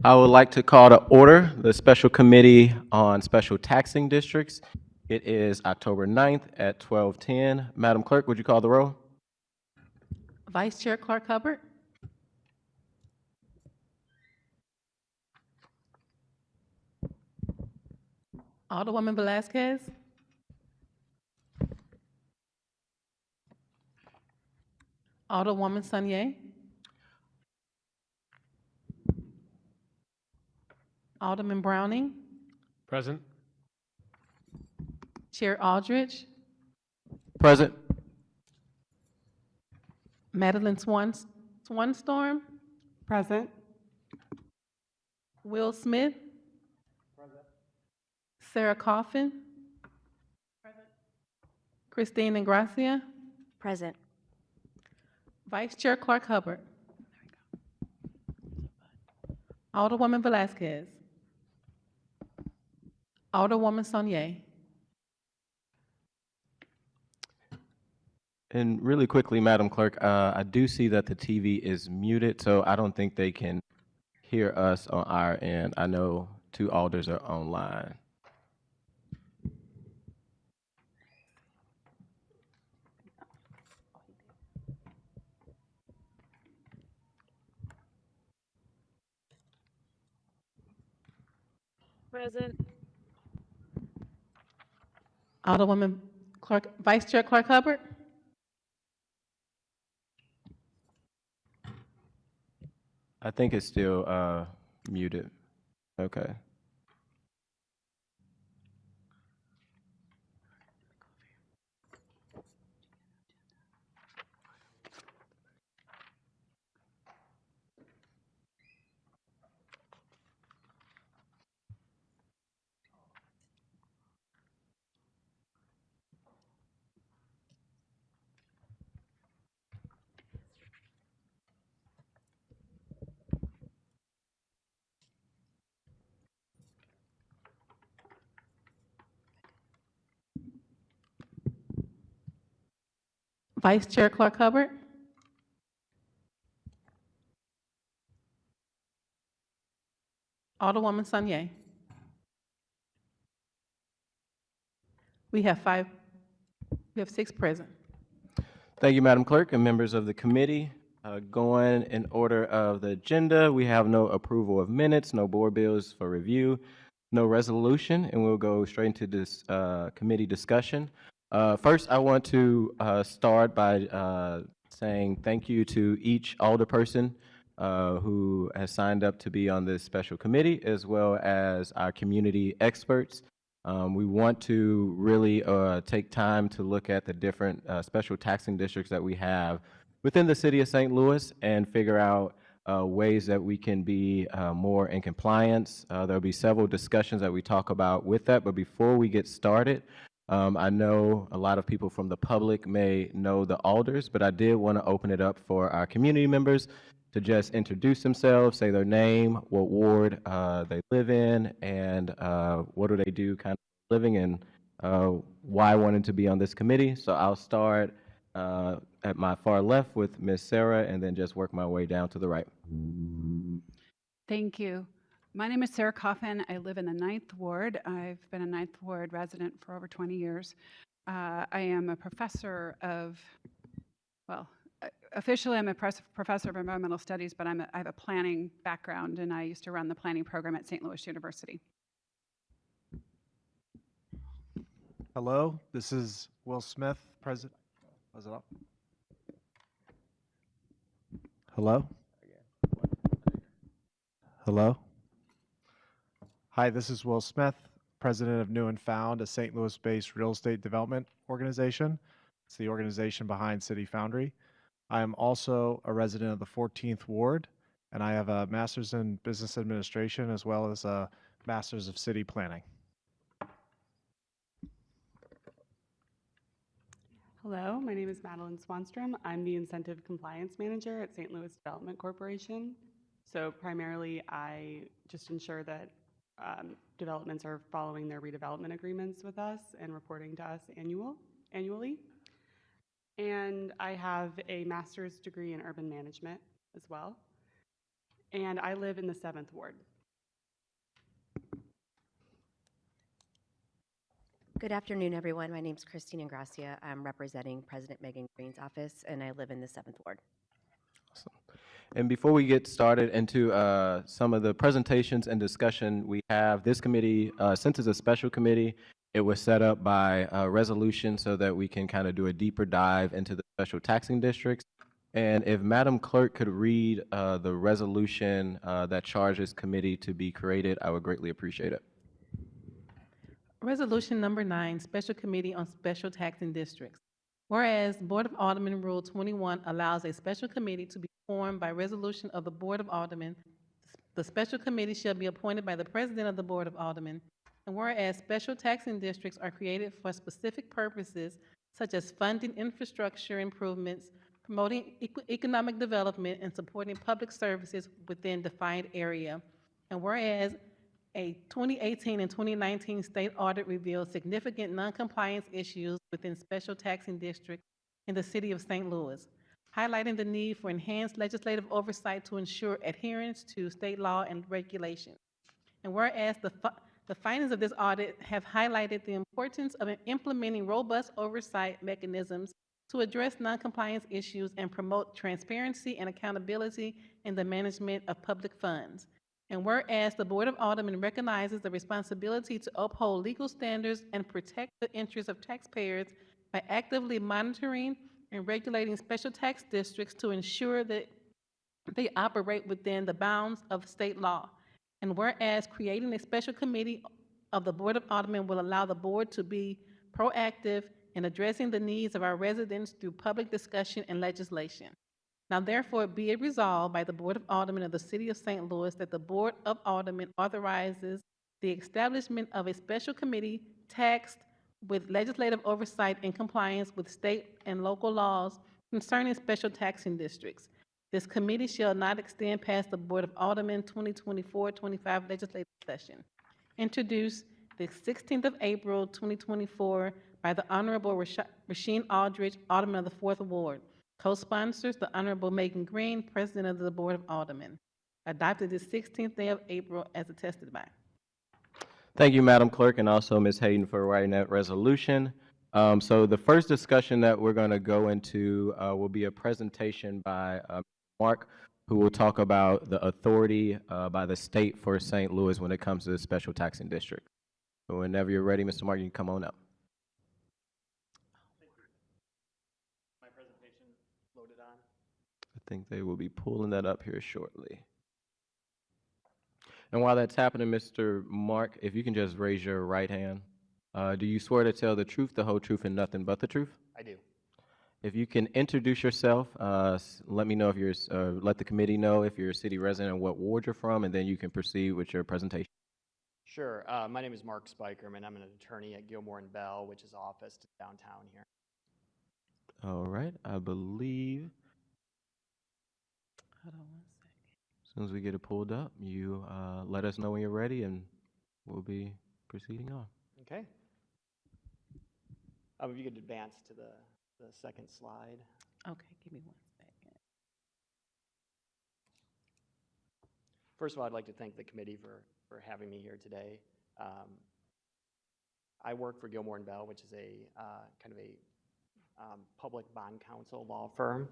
I would like to call to order the Special Committee on Special Taxing Districts. It is October 9th at 12:10. Madam Clerk, would you call the roll? Vice Chair Clark Hubbard. Alderwoman Velazquez. Alderwoman Sunier. Alderman Browning. Present. Chair Aldridge. Present. Madeline Swanstorm. Present. Will Smith. Sarah Coffin. Christine Ingracia. Present. Vice Chair Clark Hubbard. Alderwoman Velazquez. Alderwoman Sonier. And really quickly, Madam Clerk, I do see that the TV is muted, so I don't think they can hear us on our end. I know two alders are online. Present. Alderwoman Vice Chair Clark Hubbard. I think it's still muted. Okay. Vice Chair Clark Hubbard. Alderwoman Sunier. We have 6 present. Thank you, Madam Clerk and members of the committee. Going in order of the agenda, we have no approval of minutes, no board bills for review, no resolution, and we'll go straight into this committee discussion. First, I want to start by saying thank you to each alderperson who has signed up to be on this special committee, as well as our community experts. We want to really take time to look at the different special taxing districts that we have within the city of St. Louis and figure out ways that we can be more in compliance. There'll be several discussions that we talk about with that, but before we get started, I know a lot of people from the public may know the alders, but I did want to open it up for our community members to just introduce themselves, say their name, what ward they live in, and what do they do kind of living, and why wanting to be on this committee. So I'll start at my far left with Ms. Sarah, and then just work my way down to the right. Thank you. My name is Sarah Coffin. I live in the 9th Ward. I've been a 9th Ward resident for over 20 years. I am a professor of, officially I'm a professor of environmental studies, but I have a planning background, and I used to run the planning program at St. Louis University. Hello, this is Will Smith, President. Was it up? Hello? Hello? Hi, this is Will Smith, President of New and Found, a St. Louis-based real estate development organization. It's the organization behind City Foundry. I am also a resident of the 14th Ward, and I have a master's in business administration as well as a master's of city planning. Hello, my name is Madeline Swanstrom. I'm the Incentive Compliance Manager at St. Louis Development Corporation. So primarily, I just ensure that developments are following their redevelopment agreements with us and reporting to us annually. And I have a master's degree in urban management as well. And I live in the 7th Ward. Good afternoon, everyone. My name is Christine Ingracia. I'm representing President Megan Green's office, and I live in the 7th Ward. And before we get started into some of the presentations and discussion we have, this committee, since it's a special committee, it was set up by resolution so that we can kind of do a deeper dive into the special taxing districts. And if Madam Clerk could read the resolution that charges committee to be created, I would greatly appreciate it. Resolution number 9, Special Committee on Special Taxing Districts. Whereas Board of Aldermen Rule 21 allows a special committee to be formed by resolution of the Board of Aldermen, the special committee shall be appointed by the President of the Board of Aldermen. And whereas special taxing districts are created for specific purposes such as funding infrastructure improvements, promoting economic development, and supporting public services within defined area. And whereas a 2018 and 2019 state audit revealed significant noncompliance issues within special taxing districts in the city of St. Louis, highlighting the need for enhanced legislative oversight to ensure adherence to state law and regulations. And whereas the findings of this audit have highlighted the importance of implementing robust oversight mechanisms to address noncompliance issues and promote transparency and accountability in the management of public funds. And whereas the Board of Aldermen recognizes the responsibility to uphold legal standards and protect the interests of taxpayers by actively monitoring and regulating special tax districts to ensure that they operate within the bounds of state law. And whereas creating a special committee of the Board of Aldermen will allow the board to be proactive in addressing the needs of our residents through public discussion and legislation. Now therefore be it resolved by the Board of Aldermen of the City of St. Louis that the Board of Aldermen authorizes the establishment of a special committee tasked with legislative oversight and compliance with state and local laws concerning special taxing districts. This committee shall not extend past the Board of Aldermen 2024-25 legislative session. Introduced the 16th of April 2024 by the Honorable Rasheen Aldridge, Alderman of the 4th Ward. Co-sponsors, the Honorable Megan Green, President of the Board of Aldermen. Adopted the 16th day of April as attested by. Thank you, Madam Clerk, and also Ms. Hayden for writing that resolution. So the first discussion that we're going to go into will be a presentation by Mark, who will talk about the authority by the state for St. Louis when it comes to the special taxing district. So whenever you're ready, Mr. Mark, you can come on up. My presentation loaded on. I think they will be pulling that up here shortly. And while that's happening, Mr. Mark, if you can just raise your right hand. Do you swear to tell the truth, the whole truth, and nothing but the truth? I do. If you can introduce yourself, let me know if you're, let the committee know if you're a city resident and what ward you're from, and then you can proceed with your presentation. Sure. My name is Mark Spikerman. I'm an attorney at Gilmore and Bell, which is office downtown here. All right, I believe Hold on one second. as soon as we get it pulled up, you let us know when you're ready, and we'll be proceeding on. Okay. If you could advance to the second slide. Okay, give me 1 second. First of all, I'd like to thank the committee for having me here today. I work for Gilmore and Bell, which is a kind of a public bond counsel law firm.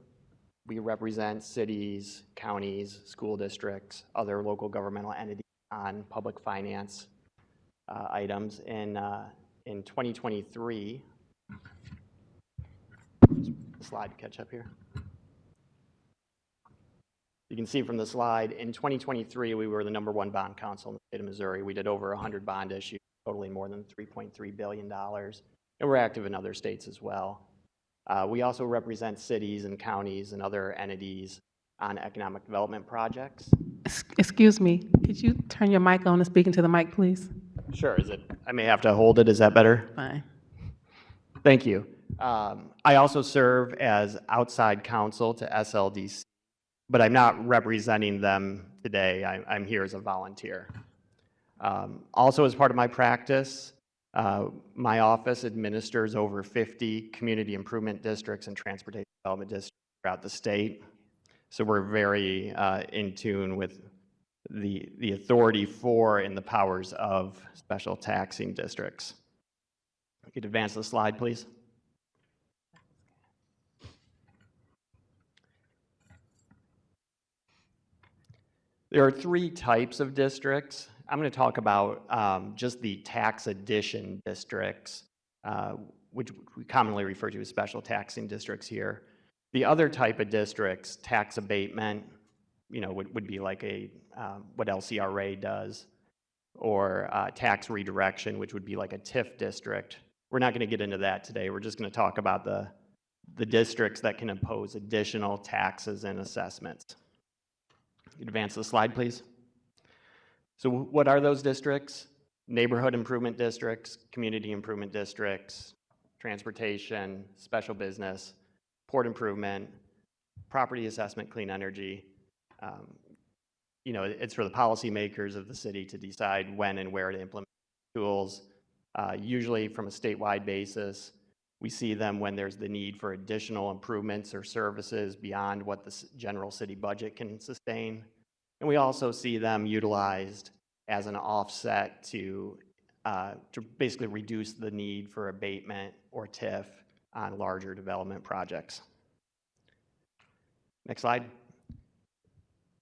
We represent cities, counties, school districts, other local governmental entities on public finance items. In 2023, slide catch up here. You can see from the slide, in 2023, we were the #1 bond counsel in the state of Missouri. We did over 100 bond issues, totaling more than $3.3 billion. And we're active in other states as well. We also represent cities and counties and other entities on economic development projects. Excuse me, could you turn your mic on and speak into the mic, please? Sure, I may have to hold it, is that better? Fine. Thank you. I also serve as outside counsel to SLDC, but I'm not representing them today. I'm here as a volunteer. Also, as part of my practice, my office administers over 50 community improvement districts and transportation development districts throughout the state. So we're very in tune with the authority for and the powers of special taxing districts. You could advance the slide, please. There are three types of districts. I'm going to talk about just the tax addition districts, which we commonly refer to as special taxing districts here. The other type of districts, tax abatement, would be like what LCRA does, or tax redirection, which would be like a TIF district. We're not going to get into that today. We're just going to talk about the districts that can impose additional taxes and assessments. Advance the slide, please. So what are those districts? Neighborhood improvement districts, community improvement districts, transportation, special business, port improvement, property assessment, clean energy. It's for the policymakers of the city to decide when and where to implement tools. Usually from a statewide basis, we see them when there's the need for additional improvements or services beyond what the general city budget can sustain. And we also see them utilized as an offset to basically reduce the need for abatement or TIF on larger development projects. Next slide.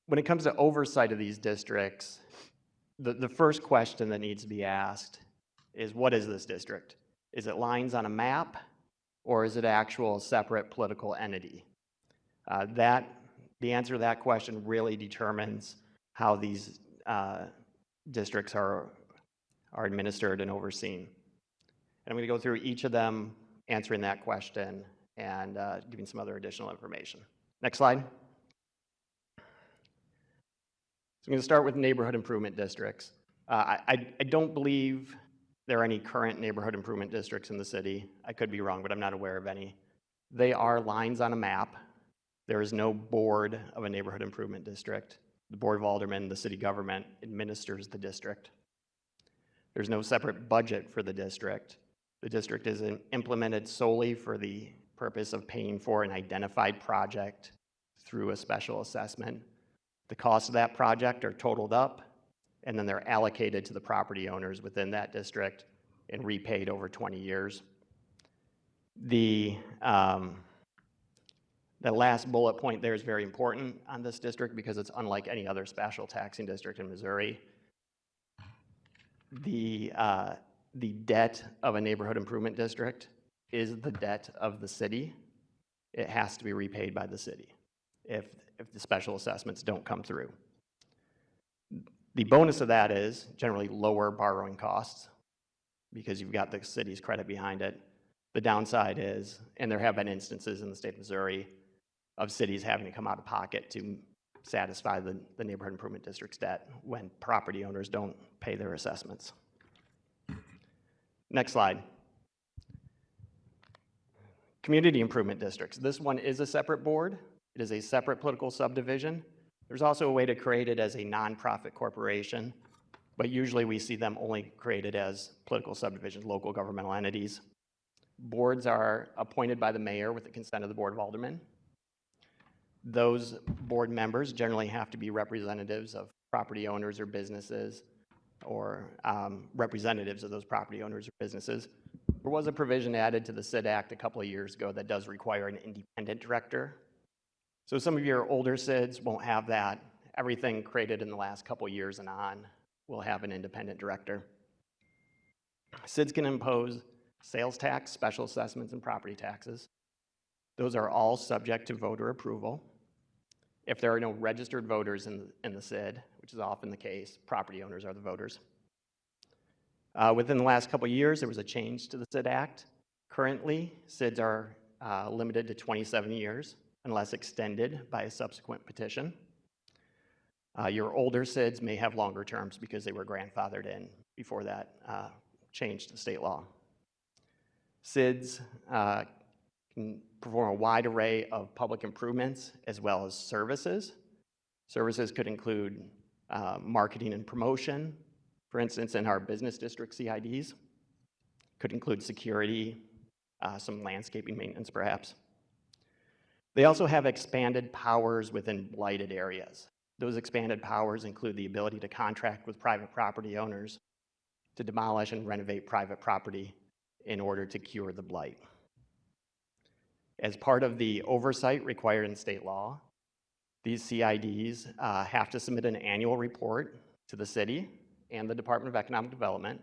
When it comes to oversight of these districts, the first question that needs to be asked is, what is this district? Is it lines on a map, or is it actual separate political entity? The answer to that question really determines how these districts are administered and overseen. And I'm going to go through each of them, answering that question and giving some other additional information. Next slide. So I'm going to start with neighborhood improvement districts. I don't believe there are any current neighborhood improvement districts in the city. I could be wrong, but I'm not aware of any. They are lines on a map. There is no board of a neighborhood improvement district. The Board of Aldermen, the city government, administers the district. There's no separate budget for the district. The district is implemented solely for the purpose of paying for an identified project through a special assessment. The costs of that project are totaled up, and then they're allocated to the property owners within that district and repaid over 20 years. The last bullet point there is very important on this district because it's unlike any other special taxing district in Missouri. The debt of a neighborhood improvement district is the debt of the city. It has to be repaid by the city if the special assessments don't come through. The bonus of that is generally lower borrowing costs because you've got the city's credit behind it. The downside is, and there have been instances in the state of Missouri of cities having to come out of pocket to satisfy the neighborhood improvement district's debt when property owners don't pay their assessments. Next slide. Community improvement districts. This one is a separate board. It is a separate political subdivision. There's also a way to create it as a nonprofit corporation, but usually we see them only created as political subdivisions, local governmental entities. Boards are appointed by the mayor with the consent of the Board of Aldermen. Those board members generally have to be representatives of property owners or businesses, or representatives of those property owners or businesses. There was a provision added to the SID Act a couple of years ago that does require an independent director. So some of your older SIDs won't have that. Everything created in the last couple of years and on will have an independent director. SIDs can impose sales tax, special assessments, and property taxes. Those are all subject to voter approval. If there are no registered voters in the SID, which is often the case, property owners are the voters. Within the last couple of years, there was a change to the SID Act. Currently, SIDs are limited to 27 years unless extended by a subsequent petition. Your older SIDs may have longer terms because they were grandfathered in before that change to state law. SIDs can perform a wide array of public improvements as well as services. Services could include marketing and promotion, for instance, in our business district CIDs. Could include security, some landscaping maintenance perhaps. They also have expanded powers within blighted areas. Those expanded powers include the ability to contract with private property owners to demolish and renovate private property in order to cure the blight. As part of the oversight required in state law, these CIDs have to submit an annual report to the city and the Department of Economic Development.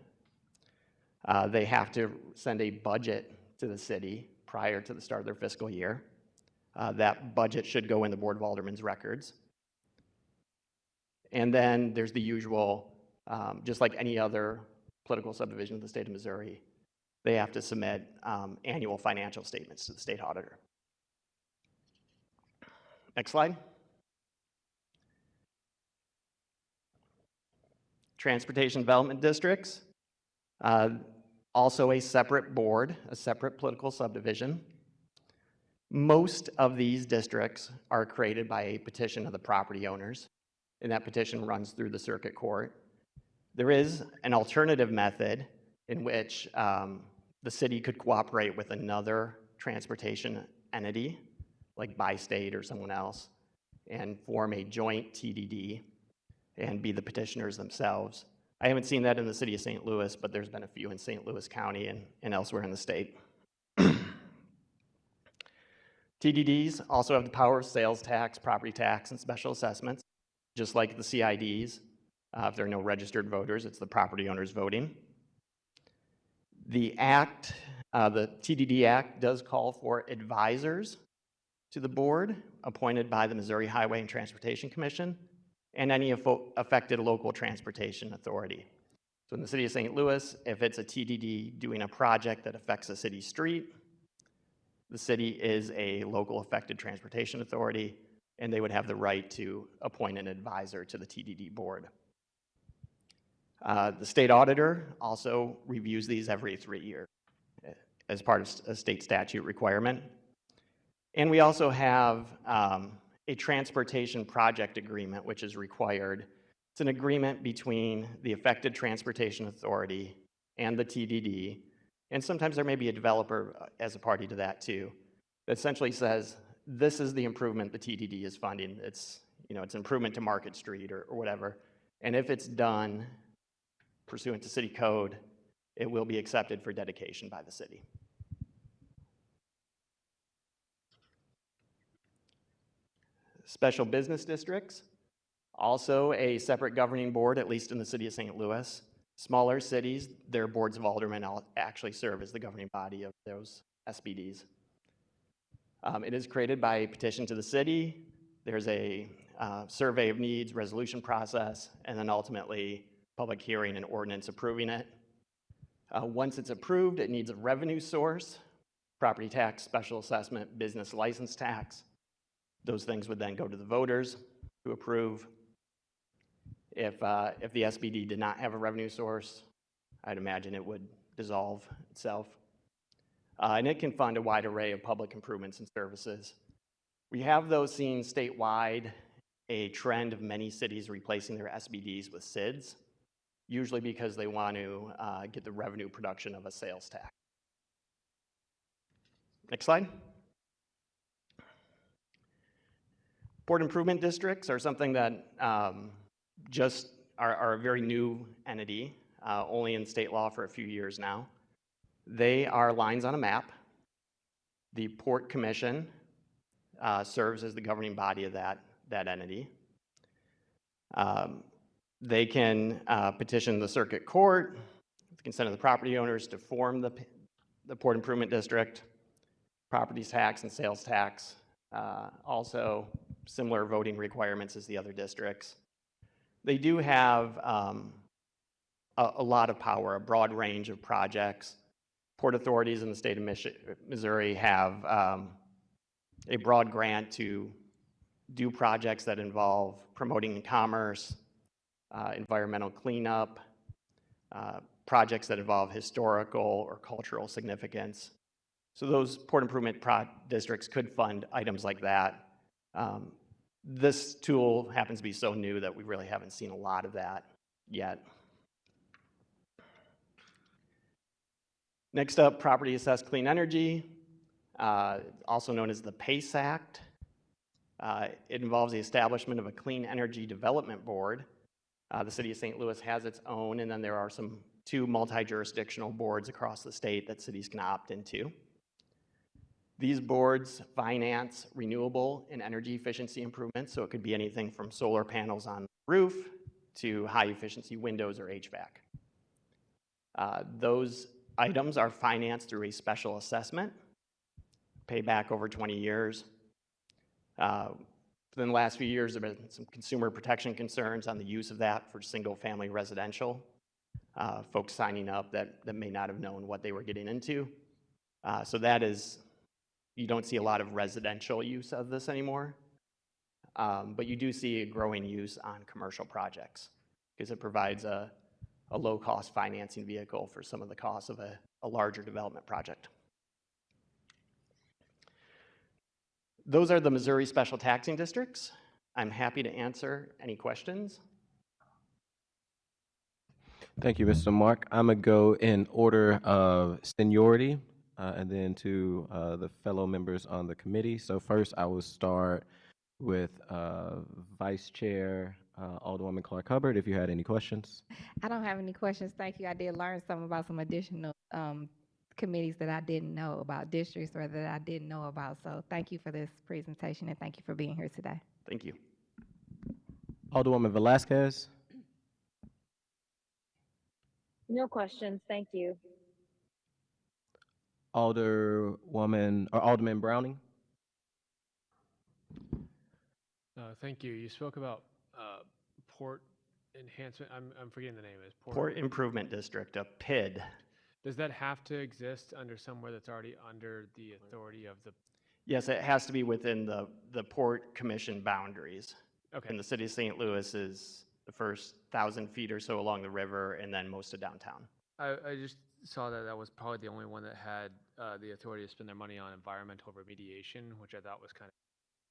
They have to send a budget to the city prior to the start of their fiscal year. That budget should go in the Board of Aldermen's records. And then there's the usual, just like any other political subdivision of the state of Missouri, they have to submit annual financial statements to the state auditor. Next slide. Transportation Development Districts, also a separate board, a separate political subdivision. Most of these districts are created by a petition of the property owners, and that petition runs through the circuit court. There is an alternative method in which the city could cooperate with another transportation entity, like Bi-State or someone else, and form a joint TDD and be the petitioners themselves. I haven't seen that in the city of St. Louis, but there's been a few in St. Louis County and elsewhere in the state. TDDs also have the power of sales tax, property tax, and special assessments, just like the CIDs. If there are no registered voters, it's the property owners voting. The act, the TDD Act does call for advisors to the board appointed by the Missouri Highway and Transportation Commission and any affected local transportation authority. So in the city of St. Louis, if it's a TDD doing a project that affects a city street, the city is a local affected transportation authority, and they would have the right to appoint an advisor to the TDD board. The state auditor also reviews these every 3 years as part of a state statute requirement. And we also have a transportation project agreement, which is required. It's an agreement between the affected transportation authority and the TDD, and sometimes there may be a developer as a party to that too, that essentially says, this is the improvement the TDD is funding. It's, it's improvement to Market Street or whatever. And if it's done pursuant to city code, it will be accepted for dedication by the city. Special business districts, also a separate governing board, at least in the city of St. Louis. Smaller cities, their boards of aldermen actually serve as the governing body of those SBDs. It is created by a petition to the city. There's a survey of needs, resolution process, and then ultimately public hearing and ordinance approving it. Once it's approved, it needs a revenue source, property tax, special assessment, business license tax. Those things would then go to the voters to approve. If the SBD did not have a revenue source, I'd imagine it would dissolve itself. And it can fund a wide array of public improvements and services. We have those seen statewide, a trend of many cities replacing their SBDs with SIDs, usually because they want to get the revenue production of a sales tax. Next slide. Port improvement districts are something that just are a very new entity, only in state law for a few years now. They are lines on a map. The Port Commission serves as the governing body of that entity. They can petition the circuit court with the consent of the property owners to form the Port Improvement District. Property tax and sales tax, also similar voting requirements as the other districts. They do have a lot of power, a broad range of projects. Port authorities in the state of Missouri have a broad grant to do projects that involve promoting commerce, environmental cleanup, projects that involve historical or cultural significance. So those port improvement districts could fund items like that. This tool happens to be so new that we really haven't seen a lot of that yet. Next up, Property Assessed Clean Energy, also known as the PACE Act. It involves the establishment of a Clean Energy Development Board. The city of St. Louis has its own, and then there are some 2 multi-jurisdictional boards across the state that cities can opt into. These boards finance renewable and energy efficiency improvements, so it could be anything from solar panels on the roof to high-efficiency windows or HVAC. Those items are financed through a special assessment, payback over 20 years. Within the last few years, there have been some consumer protection concerns on the use of that for single-family residential. Folks signing up that may not have known what they were getting into. So that is, you don't see a lot of residential use of this anymore, but you do see a growing use on commercial projects because it provides a low-cost financing vehicle for some of the costs of a larger development project. Those are the Missouri Special Taxing Districts. I'm happy to answer any questions. Thank you, Mr. Mark. I'm going to go in order of seniority and then to the fellow members on the committee. So first, I will start with Vice Chair Alderwoman Clark Hubbard, if you had any questions. I don't have any questions. Thank you. I did learn something about some additional committees that I didn't know about, districts or that I didn't know about. So thank you for this presentation and thank you for being here today. Thank you. Alderwoman Velasquez. No questions, thank you. Alderwoman or Alderman Browning. Thank you. You spoke about port enhancement. I'm forgetting the name. Is Port Improvement District, a PID. Does that have to exist under somewhere that's already under the authority of the? Yes, it has to be within the Port Commission boundaries. Okay. And the city of St. Louis is the first 1,000 feet or so along the river, and then most of downtown. I just saw that that was probably the only one that had the authority to spend their money on environmental remediation, which I thought was kind of.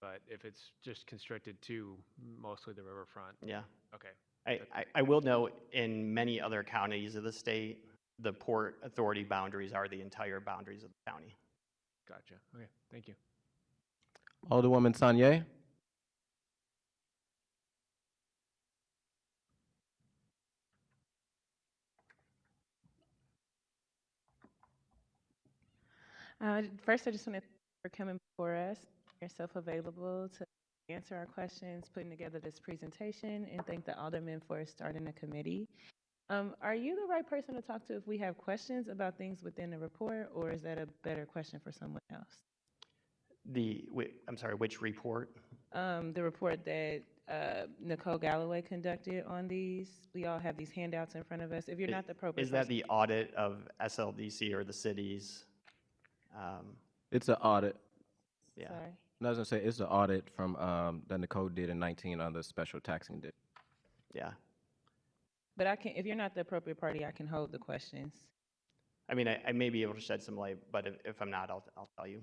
But if it's just constricted to mostly the riverfront. Yeah. Okay. I will note in many other counties of the state, the Port Authority boundaries are the entire boundaries of the county. Gotcha. Okay. Thank you. Alderwoman Sanye. First, I just want to thank you for coming before us, yourself available to answer our questions, putting together this presentation, and thank the aldermen for starting the committee. Are you the right person to talk to if we have questions about things within the report, or is that a better question for someone else? I'm sorry, which report? The report that Nicole Galloway conducted on these. We all have these handouts in front of us. If you're not the appropriate Is that person- the audit of SLDC or the cities? It's an audit. Yeah. Sorry. I was going to say, it's an audit from that Nicole did in 19 on the special taxing district. Yeah. But I can, if you're not the appropriate party, I can hold the questions. I mean, I may be able to shed some light, but if I'm not, I'll tell you.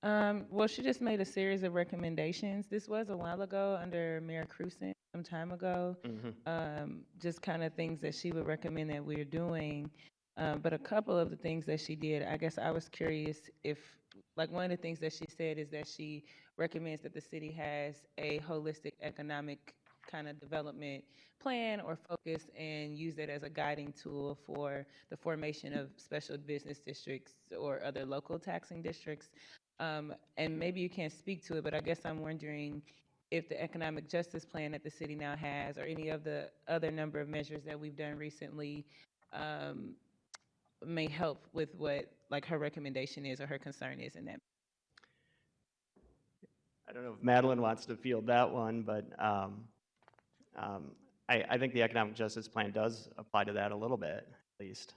Well, she just made a series of recommendations. This was a while ago under Mayor Cruzen, some time ago. Just kind of things that she would recommend that we're doing. But a couple of the things that she did, I guess I was curious if, like one of the things that she said is that she recommends that the city has a holistic economic kind of development plan or focus and use it as a guiding tool for the formation of special business districts or other local taxing districts. And maybe you can't speak to it, but I guess I'm wondering if the economic justice plan that the city now has or any of the other number of measures that we've done recently may help with what like her recommendation is or her concern is in that. I don't know if Madeline wants to field that one, but I think the economic justice plan does apply to that a little bit, at least.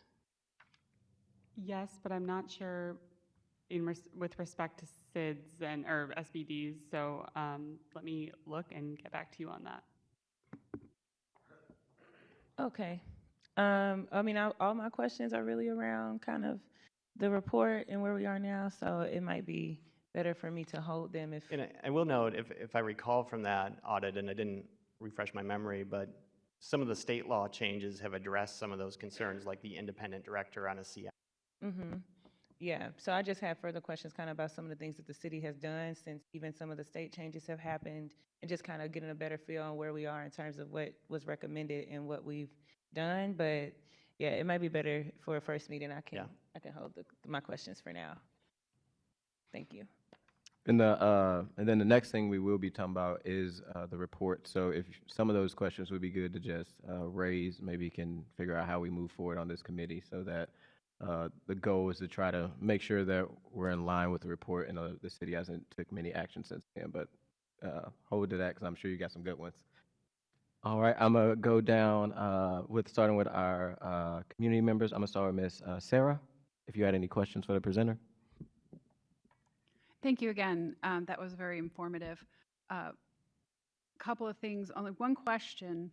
Yes, but I'm not sure with respect to SIDS and or SBDs. So let me look and get back to you on that. Okay. I mean, all my questions are really around kind of the report and where we are now, so it might be better for me to hold them if. And I will note, if I recall from that audit, and I didn't refresh my memory, but some of the state law changes have addressed some of those concerns, like the independent director on a CI. Yeah, so I just have further questions kind of about some of the things that the city has done since even some of the state changes have happened and just kind of getting a better feel on where we are in terms of what was recommended and what we've done. But yeah, it might be better for a first meeting. Yeah. I can hold my questions for now. Thank you. And then the next thing we will be talking about is the report. So if some of those questions would be good to just raise, maybe can figure out how we move forward on this committee so that the goal is to try to make sure that we're in line with the report and the city hasn't took many actions since then. But hold to that because I'm sure you got some good ones. All right, I'm gonna go down with starting with our community members. I'm gonna start with Miss Sarah. If you had any questions for the presenter. Thank you again. That was very informative. Couple of things, only one question,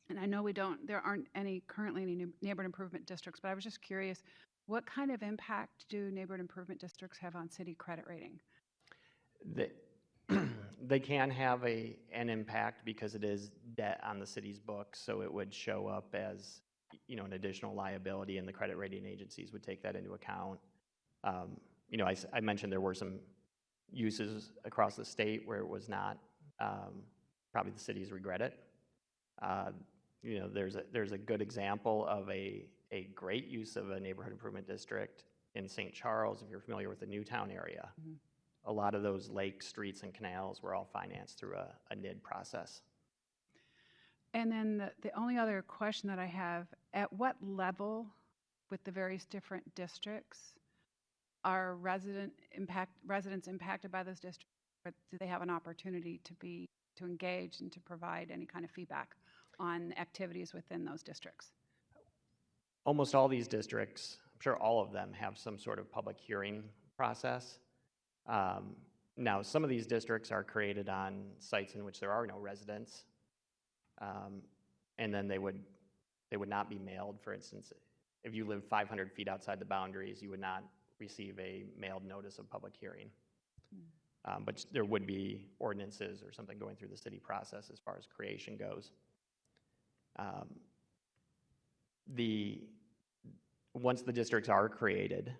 and I know there aren't currently any neighborhood improvement districts, but I was just curious, what kind of impact do neighborhood improvement districts have on city credit rating? They can have an impact because it is debt on the city's books, so it would show up as, an additional liability, and the credit rating agencies would take that into account. I mentioned there were some uses across the state where it was not. Probably the cities regret it. There's a good example of a great use of a neighborhood improvement district in St. Charles, if you're familiar with the Newtown area. Mhm. A lot of those lakes, streets, and canals were all financed through a NID process. And then the only other question that I have, at what level with the various different districts are residents impacted by those districts? Or do they have an opportunity to engage and to provide any kind of feedback on activities within those districts? Almost all these districts, I'm sure all of them, have some sort of public hearing process. Now, some of these districts are created on sites in which there are no residents, and then they would not be mailed. For instance, if you live 500 feet outside the boundaries, you would not receive a mailed notice of public hearing. But there would be ordinances or something going through the city process as far as creation goes. Once the districts are created,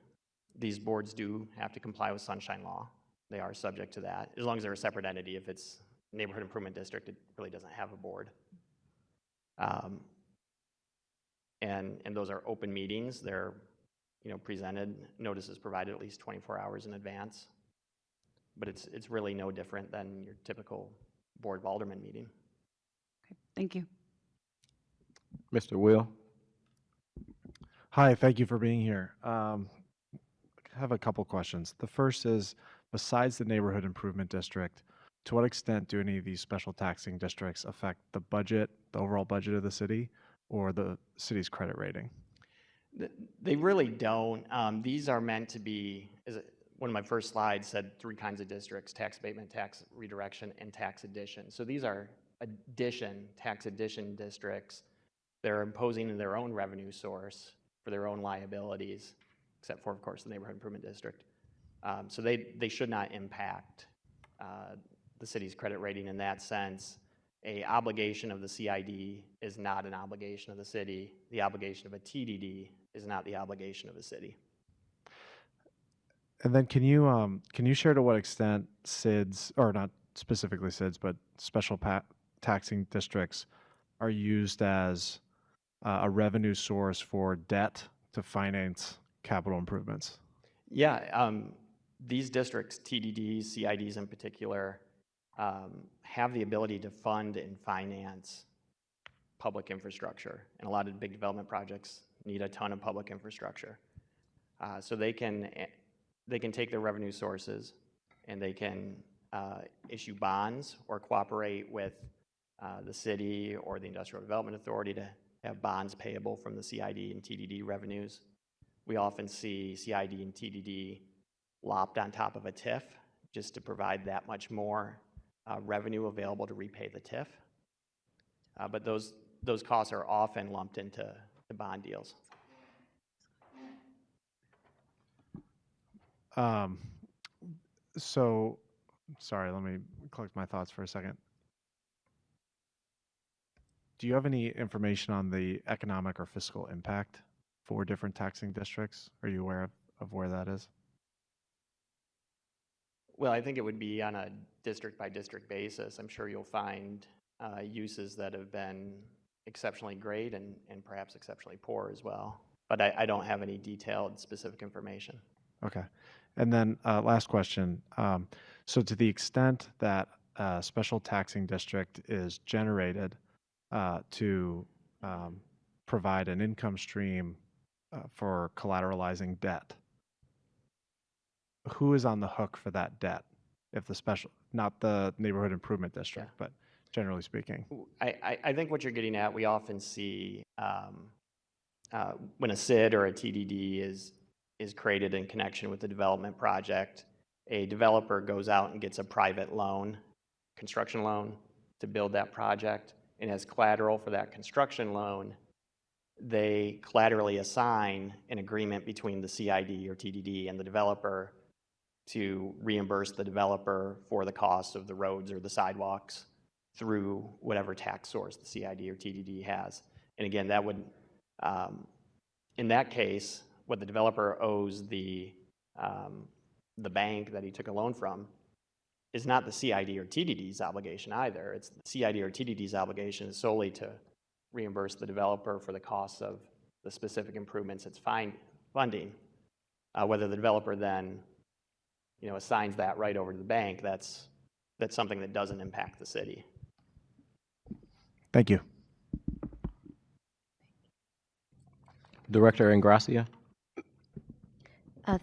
these boards do have to comply with sunshine law. They are subject to that, as long as they're a separate entity. If it's a neighborhood improvement district, it really doesn't have a board. And those are open meetings. They're presented, notices provided at least 24 hours in advance. But it's really no different than your typical Board of Aldermen meeting. Okay, thank you. Mr. Will. Hi, thank you for being here. I have a couple questions. The first is, besides the neighborhood improvement district, to what extent do any of these special taxing districts affect the budget, the overall budget of the city, or the city's credit rating? They really don't. These are meant to be, one of my first slides said 3 kinds of districts: tax abatement, tax redirection, and tax addition. So these are tax addition districts. They're imposing their own revenue source for their own liabilities, except for, of course, the neighborhood improvement district. So they should not impact the city's credit rating in that sense. A obligation of the CID is not an obligation of the city. The obligation of a TDD is not the obligation of the city. And then can you share to what extent SIDS, or not specifically SIDS, but special taxing districts are used as a revenue source for debt to finance capital improvements? Yeah, these districts, TDDs, CIDs in particular, have the ability to fund and finance public infrastructure. And a lot of big development projects need a ton of public infrastructure. So they can take their revenue sources and they can issue bonds or cooperate with the city or the Industrial Development Authority to have bonds payable from the CID and TDD revenues. We often see CID and TDD lopped on top of a TIF just to provide that much more revenue available to repay the TIF. But those costs are often lumped into the bond deals. So, sorry, let me collect my thoughts for a second. Do you have any information on the economic or fiscal impact for different taxing districts? Are you aware of where that is? Well, I think it would be on a district by district basis. I'm sure you'll find uses that have been exceptionally great and perhaps exceptionally poor as well. But I don't have any detailed specific information. Okay. And then last question. So to the extent that a special taxing district is generated to provide an income stream for collateralizing debt, who is on the hook for that debt? If the special, not the neighborhood improvement district, but generally speaking. I think what you're getting at, we often see when a SID or a TDD is created in connection with the development project, a developer goes out and gets a private loan, construction loan, to build that project. And as collateral for that construction loan, they collaterally assign an agreement between the CID or TDD and the developer to reimburse the developer for the cost of the roads or the sidewalks through whatever tax source the CID or TDD has. And again, that would, in that case, what the developer owes the bank that he took a loan from is not the CID or TDD's obligation either. It's the CID or TDD's obligation is solely to reimburse the developer for the costs of the specific improvements it's funding. Whether the developer then, assigns that right over to the bank, that's something that doesn't impact the city. Thank you. Director Ingracia.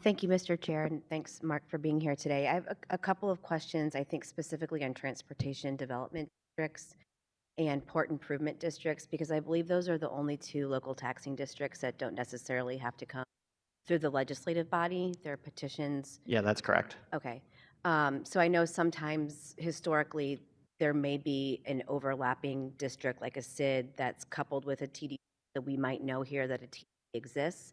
Thank you, Mr. Chair, and thanks, Mark, for being here today. I have a couple of questions, I think specifically on transportation development districts and port improvement districts, because I believe those are the only two local taxing districts that don't necessarily have to come through the legislative body. There are petitions. Yeah, that's correct. Okay. So I know sometimes historically there may be an overlapping district like a SID that's coupled with a TD, that we might know here that a TD exists.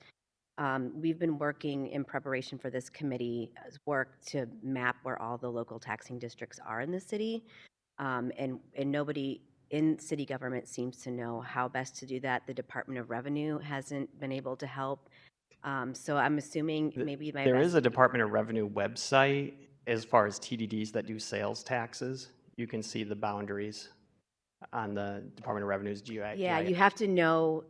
We've been working in preparation for this committee's work to map where all the local taxing districts are in the city. And nobody in city government seems to know how best to do that. The Department of Revenue hasn't been able to help. So I'm assuming maybe There is a Department of Revenue website as far as TDDs that do sales taxes. You can see the boundaries on the Department of Revenue's GI. Yeah, you have to know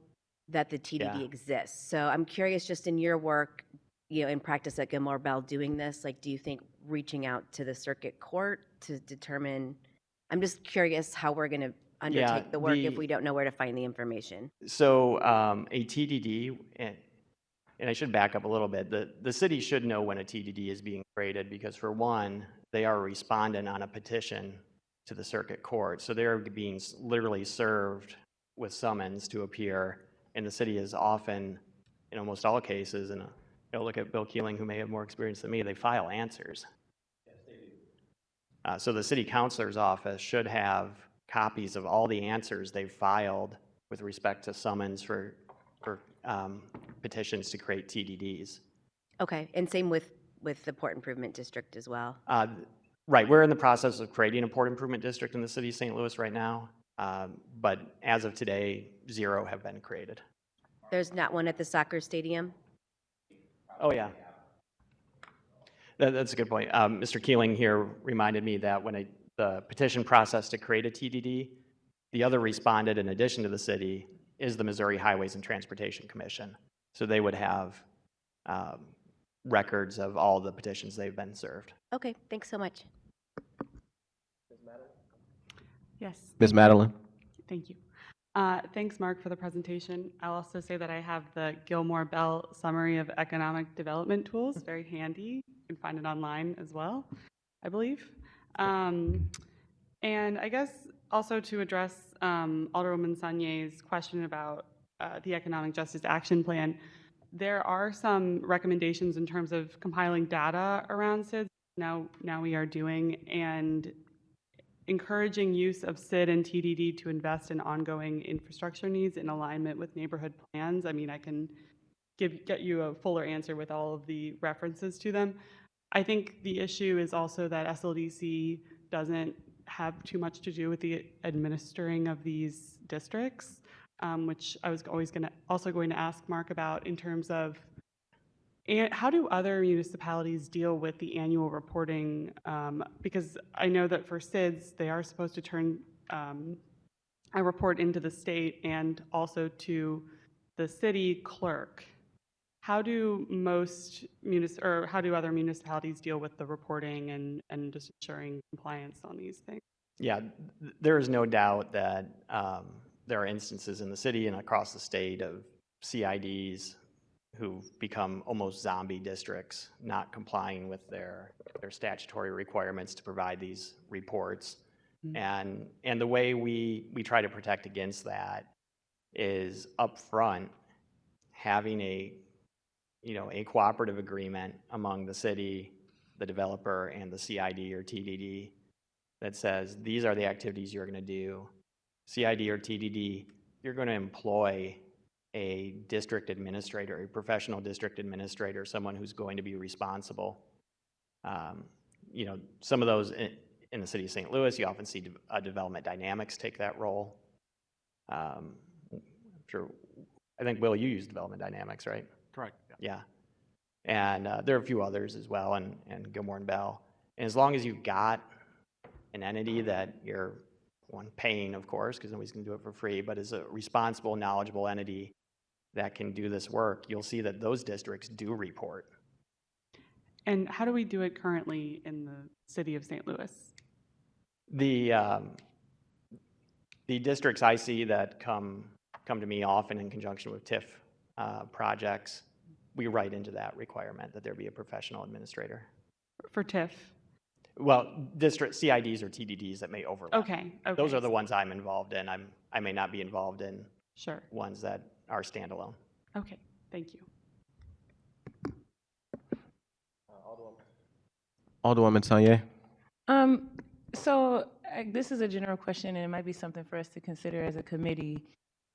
that the TDD exists. So I'm curious, just in your work, in practice at Gilmore Bell doing this, like, do you think reaching out to the circuit court to determine, I'm just curious how we're going to undertake the work if we don't know where to find the information. So a TDD, and I should back up a little bit, the city should know when a TDD is being created because, for one, they are a respondent on a petition to the circuit court. So they're being literally served with summons to appear, and the city is often, in almost all cases, and look at Bill Keeling, who may have more experience than me, they file answers. Yes, they do. So the city councilor's office should have copies of all the answers they've filed with respect to summons for petitions to create TDDs. Okay, and same with the Port Improvement District as well? Right, we're in the process of creating a Port Improvement District in the city of St. Louis right now, but as of today, 0 have been created. There's not one at the soccer stadium? Oh, yeah. That's a good point. Mr. Keeling here reminded me that when the petition process to create a TDD, the other respondent in addition to the city is the Missouri Highways and Transportation Commission. So they would have records of all the petitions they've been served. Okay, thanks so much. Yes. Ms. Madeline. Thank you. Thanks, Mark, for the presentation. I'll also say that I have the Gilmore Bell Summary of Economic Development Tools, very handy. You can find it online as well, I believe. And I guess also to address Alderwoman Sagnier's question about the Economic Justice Action Plan, there are some recommendations in terms of compiling data around SIDS now we are doing, and encouraging use of SID and TDD to invest in ongoing infrastructure needs in alignment with neighborhood plans. I mean, I can get you a fuller answer with all of the references to them. I think the issue is also that SLDC doesn't have too much to do with the administering of these districts, which I was always going to ask Mark about in terms of how do other municipalities deal with the annual reporting? Because I know that for SIDS, they are supposed to turn I report into the state and also to the city clerk. How do how do other municipalities deal with the reporting and just ensuring compliance on these things? Yeah, there is no doubt that there are instances in the city and across the state of CIDs who've become almost zombie districts, not complying with their statutory requirements to provide these reports. And the way we try to protect against that is upfront having a cooperative agreement among the city, the developer, and the CID or TDD that says these are the activities you're going to do. CID or TDD, you're going to employ a district administrator, a professional district administrator, someone who's going to be responsible. Some of those in the city of St. Louis, you often see Development Dynamics take that role. I'm sure, I think, Will, you use Development Dynamics, right? Correct. Yeah. And there are a few others as well, and Gilmore and Bell. And as long as you've got an entity that you're, paying, of course, because nobody's going to do it for free, but is a responsible, knowledgeable entity that can do this work, you'll see that those districts do report. And how do we do it currently in the city of St. Louis? The districts I see that come to me often in conjunction with TIF projects, we write into that requirement that there be a professional administrator. For TIF? Well, district CIDs or TDDs that may overlap. Okay. Those are the ones I'm involved in. I may not be involved in Sure. ones that are standalone. Okay, thank you. Alderwoman Sanye. So this is a general question, and it might be something for us to consider as a committee.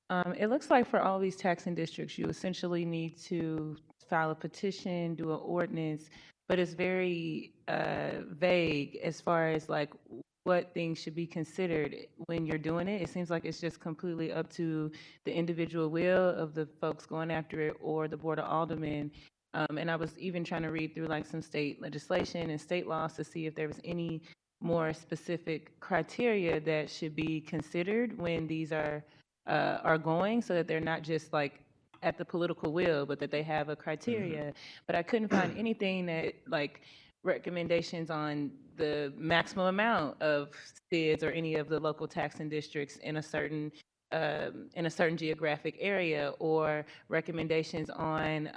It looks like for all these taxing districts, you essentially need to file a petition, do an ordinance, but it's very vague as far as like what things should be considered when you're doing it. It seems like it's just completely up to the individual will of the folks going after it or the Board of Aldermen. And I was even trying to read through like some state legislation and state laws to see if there was any more specific criteria that should be considered when these are going, so that they're not just like at the political will, but that they have a criteria. But I couldn't find anything that like recommendations on the maximum amount of SIDs or any of the local taxing districts in a certain geographic area, or recommendations on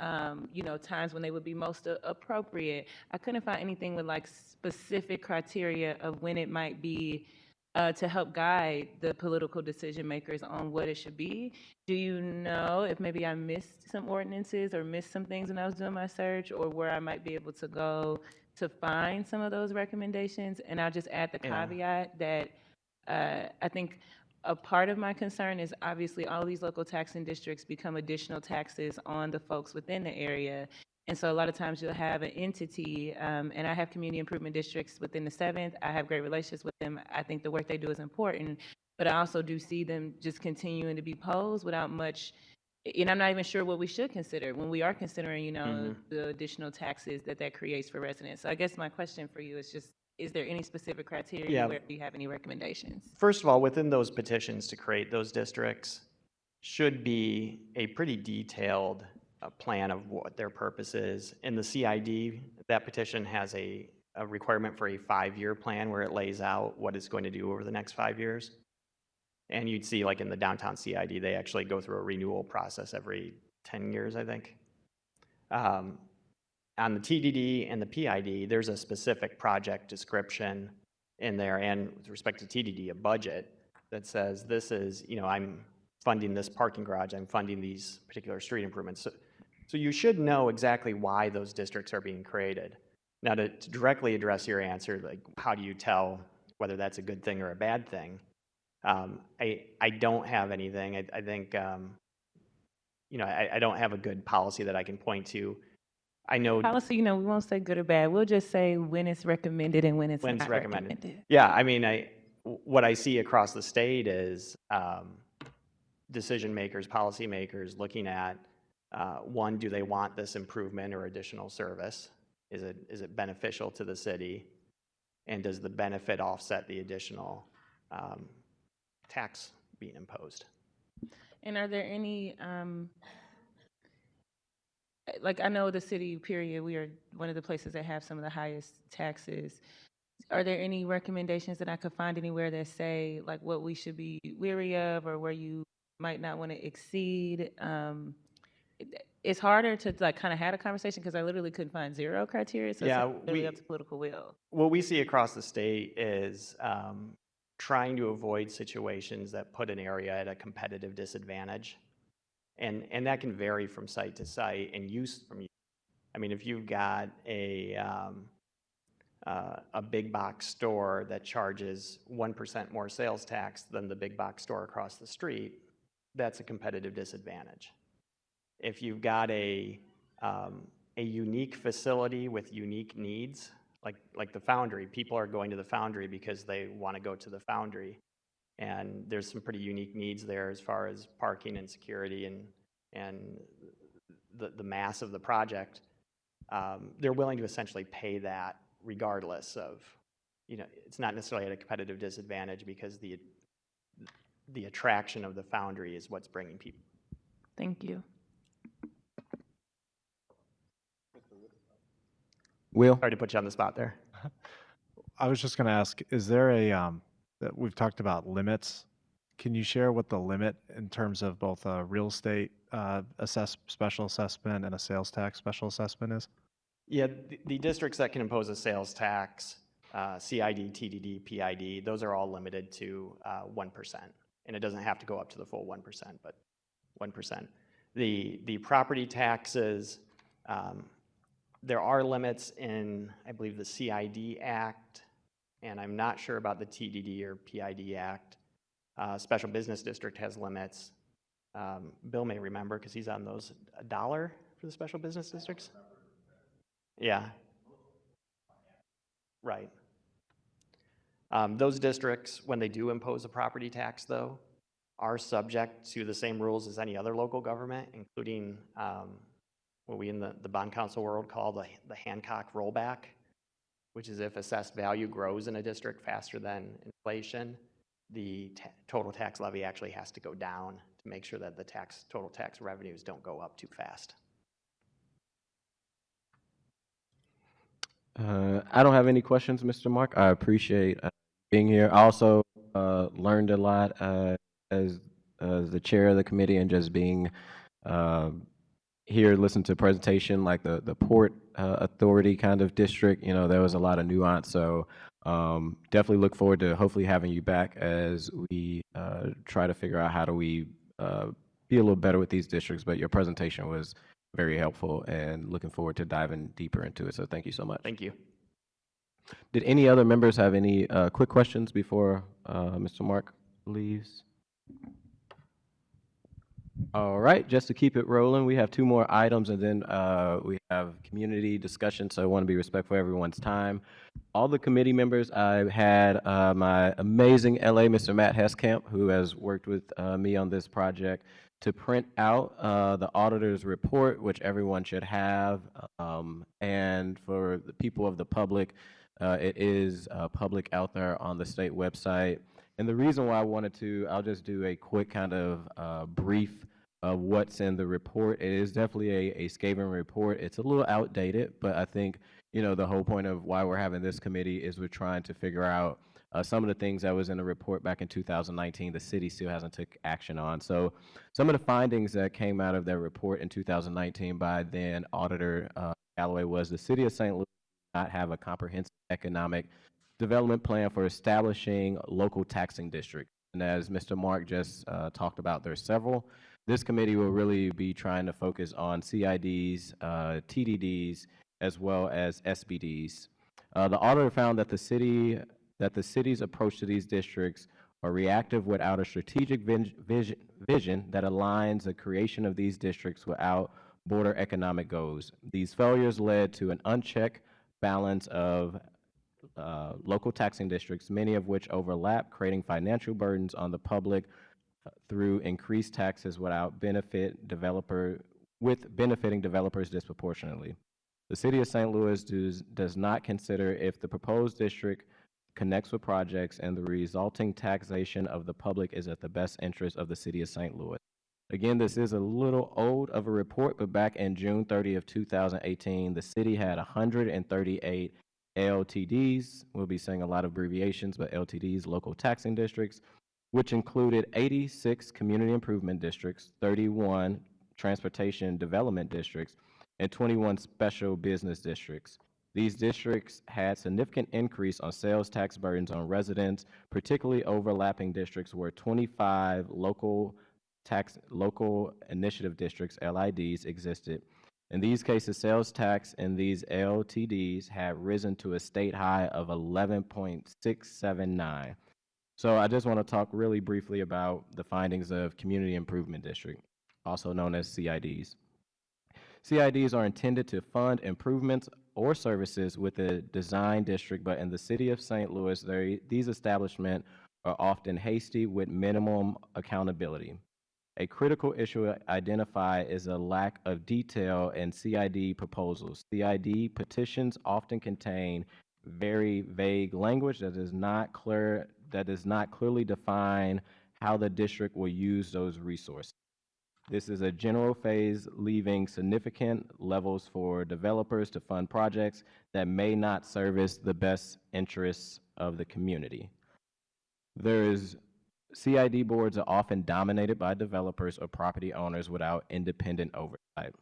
times when they would be most appropriate. I couldn't find anything with like specific criteria of when it might be to help guide the political decision makers on what it should be. Do you know if maybe I missed some ordinances or missed some things when I was doing my search, or where I might be able to go to find some of those recommendations? And I'll just add the caveat that I think a part of my concern is obviously all these local taxing districts become additional taxes on the folks within the area. And so a lot of times you'll have an entity, and I have community improvement districts within the 7th. I have great relationships with them. I think the work they do is important, but I also do see them just continuing to be posed without much, and I'm not even sure what we should consider when we are considering, the additional taxes that creates for residents. So I guess my question for you is just, is there any specific criteria where you have any recommendations? First of all, within those petitions to create those districts should be a pretty detailed plan of what their purpose is. In the CID, that petition has a requirement for a 5-year plan where it lays out what it's going to do over the next 5 years. And you'd see like in the downtown CID, they actually go through a renewal process every 10 years, I think. On the TDD and the PID, there's a specific project description in there, and with respect to TDD, a budget that says this is, I'm funding this parking garage, I'm funding these particular street improvements. So you should know exactly why those districts are being created. Now, to directly address your answer, like how do you tell whether that's a good thing or a bad thing? I don't have anything. I think, I don't have a good policy that I can point to. I know policy, we won't say good or bad. We'll just say when it's recommended and when it's not recommended. Yeah, I mean, what I see across the state is decision makers, policy makers looking at, one, do they want this improvement or additional service? Is it beneficial to the city? And does the benefit offset the additional tax being imposed. And are there any, like I know the city, period, we are one of the places that have some of the highest taxes. Are there any recommendations that I could find anywhere that say like what we should be weary of or where you might not want to exceed? It's harder to like kind of have a conversation because I literally couldn't find zero criteria. So Yeah, it's literally up to political will. what we see across the state is trying to avoid situations that put an area at a competitive disadvantage. And that can vary from site to site and use from use. I mean, if you've got a big box store that charges 1% more sales tax than the big box store across the street, that's a competitive disadvantage. If you've got a unique facility with unique needs, like the Foundry, people are going to the Foundry because they want to go to the Foundry, and there's some pretty unique needs there as far as parking and security and the mass of the project. They're willing to essentially pay that regardless of, it's not necessarily at a competitive disadvantage because the attraction of the Foundry is what's bringing people. Thank you. Will? Sorry to put you on the spot there. I was just going to ask, is there that we've talked about limits. Can you share what the limit in terms of both a real estate special assessment and a sales tax special assessment is? Yeah, the districts that can impose a sales tax, CID, TDD, PID, those are all limited to 1%. And it doesn't have to go up to the full 1%, but 1%. The property taxes, there are limits in, I believe, the CID Act, and I'm not sure about the TDD or PID Act. Special Business District has limits. Bill may remember because he's on those. $1 for the special business districts? Yeah. Right. Those districts, when they do impose a property tax, though, are subject to the same rules as any other local government, including what we in the bond council world call the Hancock rollback, which is if assessed value grows in a district faster than inflation, the total tax levy actually has to go down to make sure that the total tax revenues don't go up too fast. I don't have any questions, Mr. Mark. I appreciate being here. I also learned a lot as the chair of the committee and just being here, listen to a presentation like the Port Authority kind of district. There was a lot of nuance. So definitely look forward to hopefully having you back as we try to figure out how do we be a little better with these districts. But your presentation was very helpful and looking forward to diving deeper into it. So thank you so much. Thank you. Did any other members have any quick questions before Mr. Mark leaves? All right, just to keep it rolling, we have 2 more items and then we have community discussion. So I want to be respectful of everyone's time. All the committee members, I've had my amazing LA, Mr. Matt Heskamp, who has worked with me on this project, to print out the auditor's report, which everyone should have. And for the people of the public, it is public out there on the state website. And the reason why I wanted to, I'll just do a quick kind of brief of what's in the report. It is definitely a scathing report. It's a little outdated, but I think, the whole point of why we're having this committee is we're trying to figure out some of the things that was in the report back in 2019 the city still hasn't took action on. So some of the findings that came out of that report in 2019 by then Auditor Galloway was the city of St. Louis did not have a comprehensive economic development plan for establishing local taxing districts. And as Mr. Mark just talked about, there's several. This committee will really be trying to focus on CIDs, TDDs, as well as SBDs. The auditor found that the city's approach to these districts are reactive without a strategic vision that aligns the creation of these districts without border economic goals. These failures led to an unchecked balance of local taxing districts, many of which overlap, creating financial burdens on the public through increased taxes without benefiting developers disproportionately. The city of St. Louis does not consider if the proposed district connects with projects, and the resulting taxation of the public is at the best interest of the city of St. Louis. Again, this is a little old of a report, but back in June 30th, 2018, the city had 138 LTDs. We'll be saying a lot of abbreviations, but LTDs, local taxing districts, which included 86 community improvement districts, 31 transportation development districts, and 21 special business districts. These districts had significant increase on sales tax burdens on residents, particularly overlapping districts where 25 local initiative districts, LIDs, existed. In these cases, sales tax in these LTDs had risen to a state high of 11.679. So I just want to talk really briefly about the findings of Community Improvement District, also known as CIDs. CIDs are intended to fund improvements or services with a design district, but in the city of St. Louis, these establishments are often hasty with minimum accountability. A critical issue identified is a lack of detail in CID proposals. CID petitions often contain very vague language that does not clearly define how the district will use those resources. This is a general phase, leaving significant levels for developers to fund projects that may not service the best interests of the community. CID boards are often dominated by developers or property owners without independent oversight.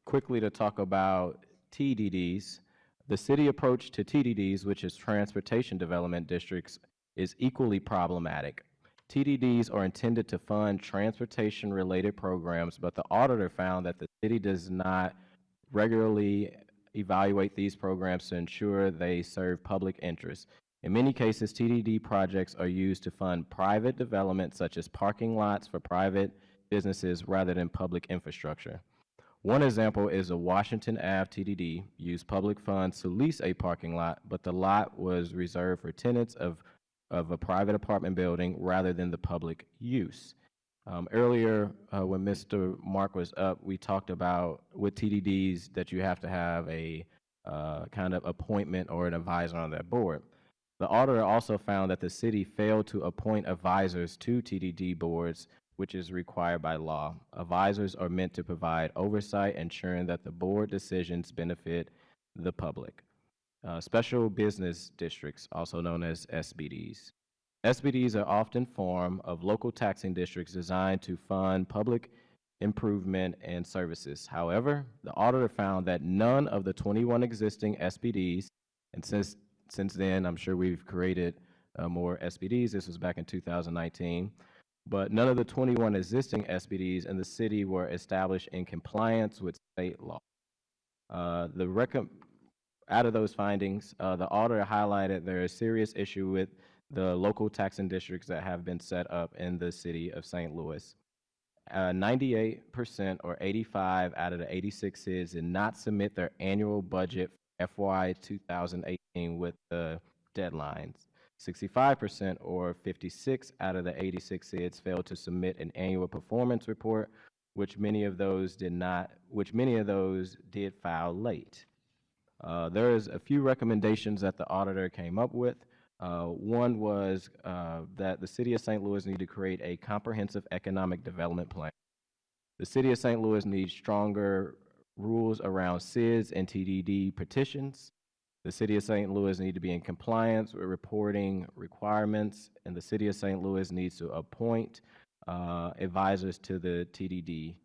Quickly to talk about TDDs, the city approach to TDDs, which is transportation development districts, is equally problematic. TDDs are intended to fund transportation-related programs, but the auditor found that the city does not regularly evaluate these programs to ensure they serve public interest. In many cases, TDD projects are used to fund private development, such as parking lots for private businesses rather than public infrastructure. One example is a Washington Ave TDD used public funds to lease a parking lot, but the lot was reserved for tenants of a private apartment building rather than the public use. Earlier, when Mr. Mark was up, we talked about with TDDs that you have to have a kind of appointment or an advisor on that board. The auditor also found that the city failed to appoint advisors to TDD boards, which is required by law. Advisors are meant to provide oversight, ensuring that the board decisions benefit the public. Special business districts, also known as SBDs. SBDs are often formed of local taxing districts designed to fund public improvement and services. However, the auditor found that none of the 21 existing SBDs, and since then, I'm sure we've created more SBDs. This was back in 2019. But none of the 21 existing SBDs in the city were established in compliance with state law. Out of those findings, the auditor highlighted there is a serious issue with the local taxing districts that have been set up in the city of St. Louis. 98% or 85 out of the 86 cities did not submit their annual budget for FY 2018 with the deadlines. 65% or 56 out of the 86 cities failed to submit an annual performance report, which many of those did file late. There is a few recommendations that the auditor came up with. One was that the city of St. Louis need to create a comprehensive economic development plan. The city of St. Louis needs stronger rules around SIDS and TDD petitions. The city of St. Louis needs to be in compliance with reporting requirements, and the city of St. Louis needs to appoint advisors to the TDD.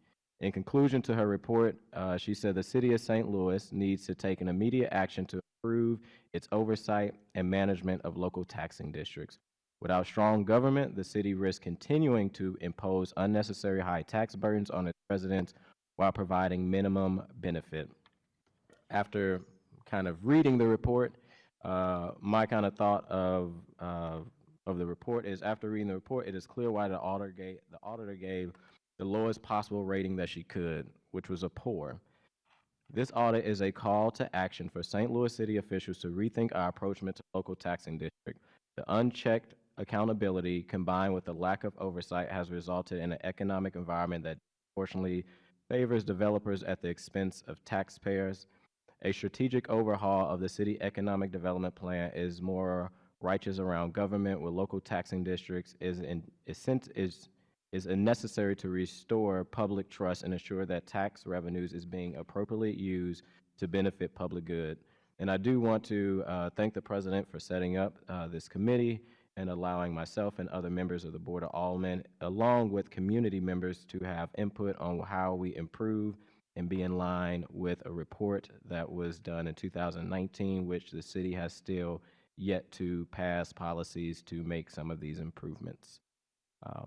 In conclusion to her report, she said the city of St. Louis needs to take an immediate action to improve its oversight and management of local taxing districts. Without strong government, the city risks continuing to impose unnecessary high tax burdens on its residents while providing minimum benefit. After kind of reading the report, my kind of thought of the report is, after reading the report, it is clear why the auditor gave the lowest possible rating that she could, which was a poor. This audit is a call to action for St. Louis city officials to rethink our approach to local taxing district. The unchecked accountability combined with the lack of oversight has resulted in an economic environment that disproportionately favors developers at the expense of taxpayers. A strategic overhaul of the city economic development plan is more righteous around government with local taxing districts is necessary to restore public trust and ensure that tax revenues is being appropriately used to benefit public good. And I do want to thank the president for setting up this committee and allowing myself and other members of the Board of Aldermen, along with community members, to have input on how we improve and be in line with a report that was done in 2019, which the city has still yet to pass policies to make some of these improvements.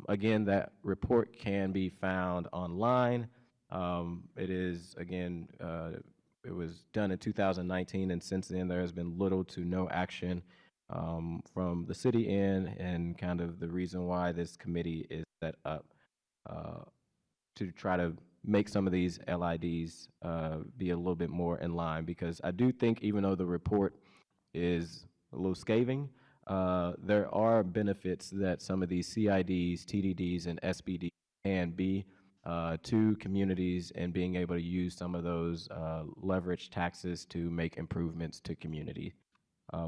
Again, that report can be found online. It is, again, it was done in 2019, and since then there has been little to no action from the city end, and kind of the reason why this committee is set up to try to make some of these LIDs be a little bit more in line, because I do think even though the report is a little scathing, there are benefits that some of these CIDs, TDDs, and SBDs can be to communities, and being able to use some of those leverage taxes to make improvements to community.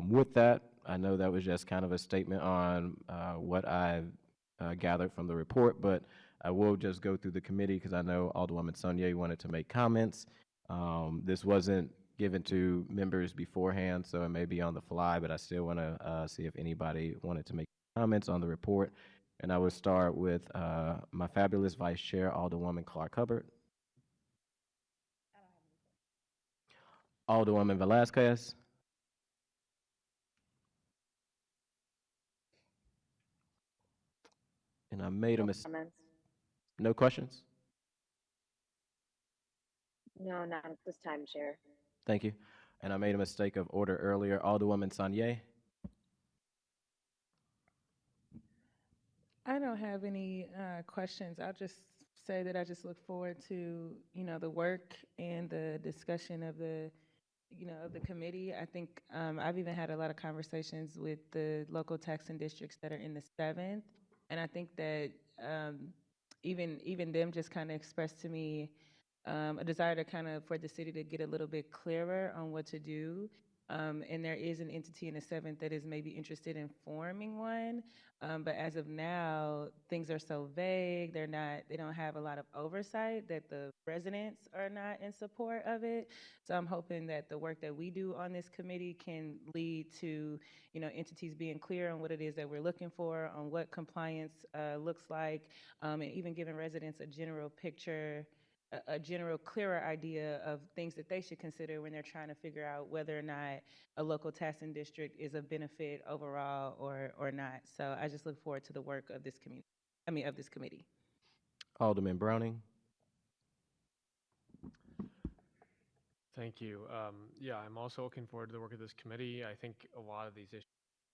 With that, I know that was just kind of a statement on what I've gathered from the report, but I will just go through the committee because I know Alderwoman Saunier wanted to make comments. This wasn't given to members beforehand, so it may be on the fly, but I still want to see if anybody wanted to make comments on the report. And I would start with my fabulous Vice Chair, Alderwoman Clark Hubbard. Alderwoman Velasquez. And I made a mistake. Comments? No questions? No, not at this time, Chair. Thank you. And I made a mistake of order earlier. Alderwoman Saunier. I don't have any questions. I'll just say that I just look forward to, the work and the discussion of the committee. I think I've even had a lot of conversations with the local taxing districts that are in the 7th, and I think that even them just kind of expressed to me a desire to for the city to get a little bit clearer on what to do. And there is an entity in the 7th that is maybe interested in forming one. But as of now, things are so vague. They don't have a lot of oversight, that the residents are not in support of it. So I'm hoping that the work that we do on this committee can lead to, entities being clear on what it is that we're looking for, on what compliance looks like, and even giving residents a general picture, a general clearer idea of things that they should consider when they're trying to figure out whether or not a local taxing district is a benefit overall or not. So I just look forward to the work of this committee. Alderman Browning. Thank you. Yeah, I'm also looking forward to the work of this committee. I think a lot of these issues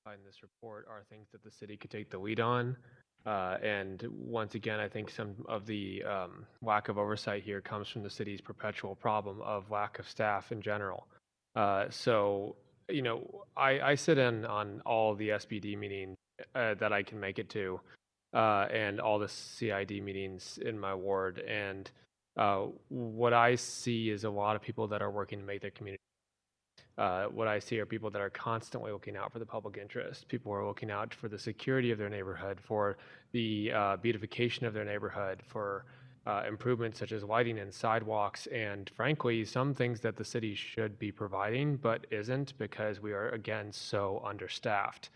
in this report are things that the city could take the lead on. And once again, I think some of the lack of oversight here comes from the city's perpetual problem of lack of staff in general. So, I sit in on all the SBD meetings that I can make it to, and all the CID meetings in my ward. And what I see is a lot of people that are working to make their community. What I see are people that are constantly looking out for the public interest. People are looking out for the security of their neighborhood, for the beautification of their neighborhood, for improvements such as lighting and sidewalks, and frankly, some things that the city should be providing but isn't, because we are, again, so understaffed.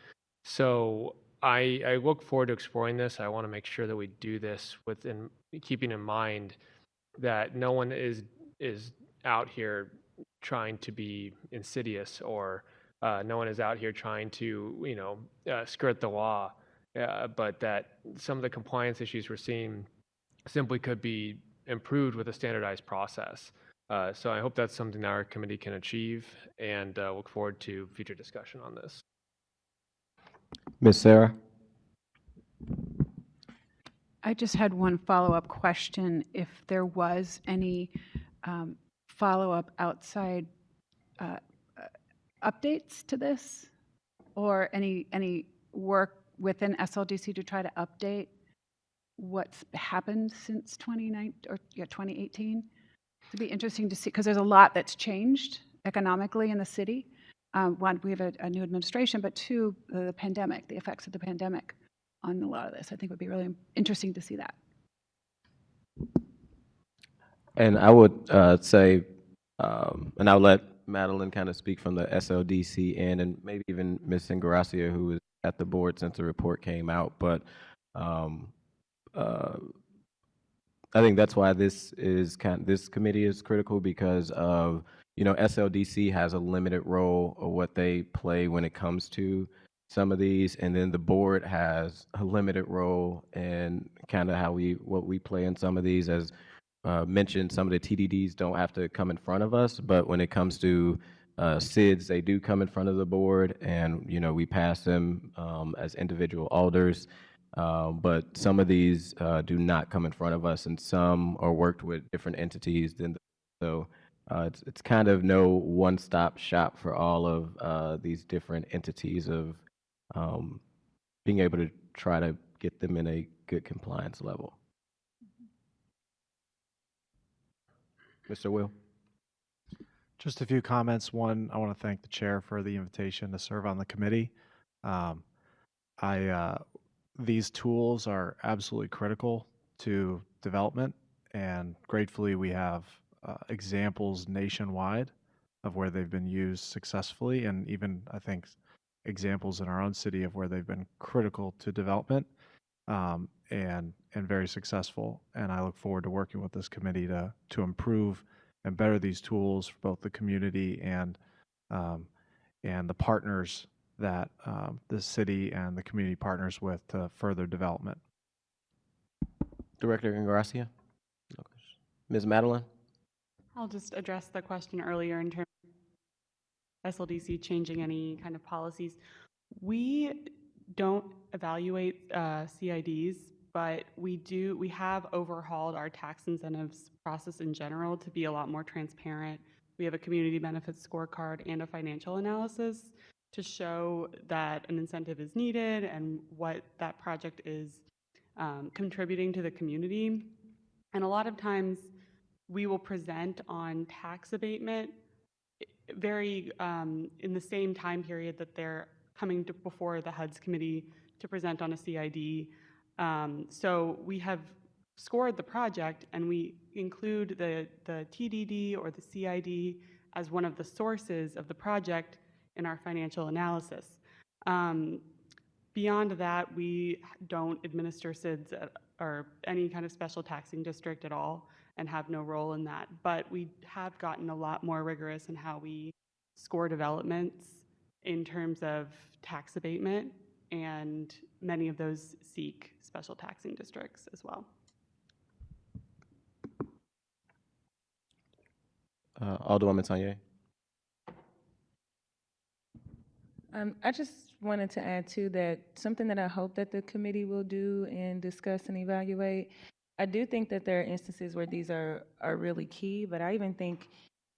So I look forward to exploring this. I want to make sure that we do this within keeping in mind that no one is out here trying to be insidious, or no one is out here trying to, skirt the law, but that some of the compliance issues we're seeing simply could be improved with a standardized process. So I hope that's something that our committee can achieve, and look forward to future discussion on this. Ms. Sarah. I just had one follow-up question. If there was any follow-up outside updates to this, or any work within SLDC to try to update what's happened since 2018? It'd be interesting to see, because there's a lot that's changed economically in the city. One, we have a new administration, but two, the pandemic, the effects of the pandemic on a lot of this. I think would be really interesting to see that. And I would say, and I'll let Madeline kind of speak from the SLDC end, and maybe even Ms. Ingracia, who was at the board since the report came out. But uh, I think that's why this committee is critical, because of, SLDC has a limited role of what they play when it comes to some of these, and then the board has a limited role in kind of what we play in some of these. As mentioned, some of the TDDs don't have to come in front of us, but when it comes to SIDS, they do come in front of the board, and we pass them as individual alders. But some of these do not come in front of us, and some are worked with different entities. So it's kind of no one-stop shop for all of these different entities of being able to try to get them in a good compliance level. Mr. Will? Just a few comments. One, I want to thank the chair for the invitation to serve on the committee. These tools are absolutely critical to development, and gratefully we have examples nationwide of where they've been used successfully, and even, I think, examples in our own city of where they've been critical to development, and very successful. And I look forward to working with this committee to improve and better these tools for both the community and the partners that the city and the community partners with to further development. Director Ingracia? Ms. Madeline? I'll just address the question earlier in terms of SLDC changing any kind of policies. We don't evaluate CIDs, but we have overhauled our tax incentives process in general to be a lot more transparent. We have a community benefits scorecard and a financial analysis to show that an incentive is needed and what that project is contributing to the community. And a lot of times we will present on tax abatement very in the same time period that they're coming before the HUD's committee to present on a CID. So we have scored the project, and we include the TDD or the CID as one of the sources of the project in our financial analysis. Beyond that, we don't administer SIDS or any kind of special taxing district at all, and have no role in that. But we have gotten a lot more rigorous in how we score developments in terms of tax abatement, and many of those seek special taxing districts as well. Alderwoman Tanya. I just wanted to add too that something that I hope that the committee will do and discuss and evaluate. I do think that there are instances where these are really key, but I even think,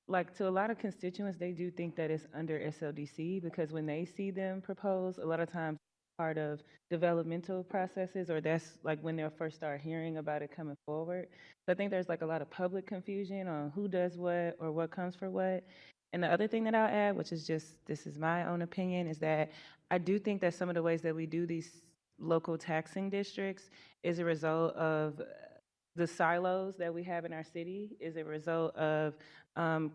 like, to a lot of constituents, they do think that it's under SLDC, because when they see them proposed, a lot of times part of developmental processes, or that's like when they'll first start hearing about it coming forward. So I think there's like a lot of public confusion on who does what or what comes for what. And the other thing that I'll add, which is just, this is my own opinion, is that I do think that some of the ways that we do these local taxing districts is a result of the silos that we have in our city, is a result of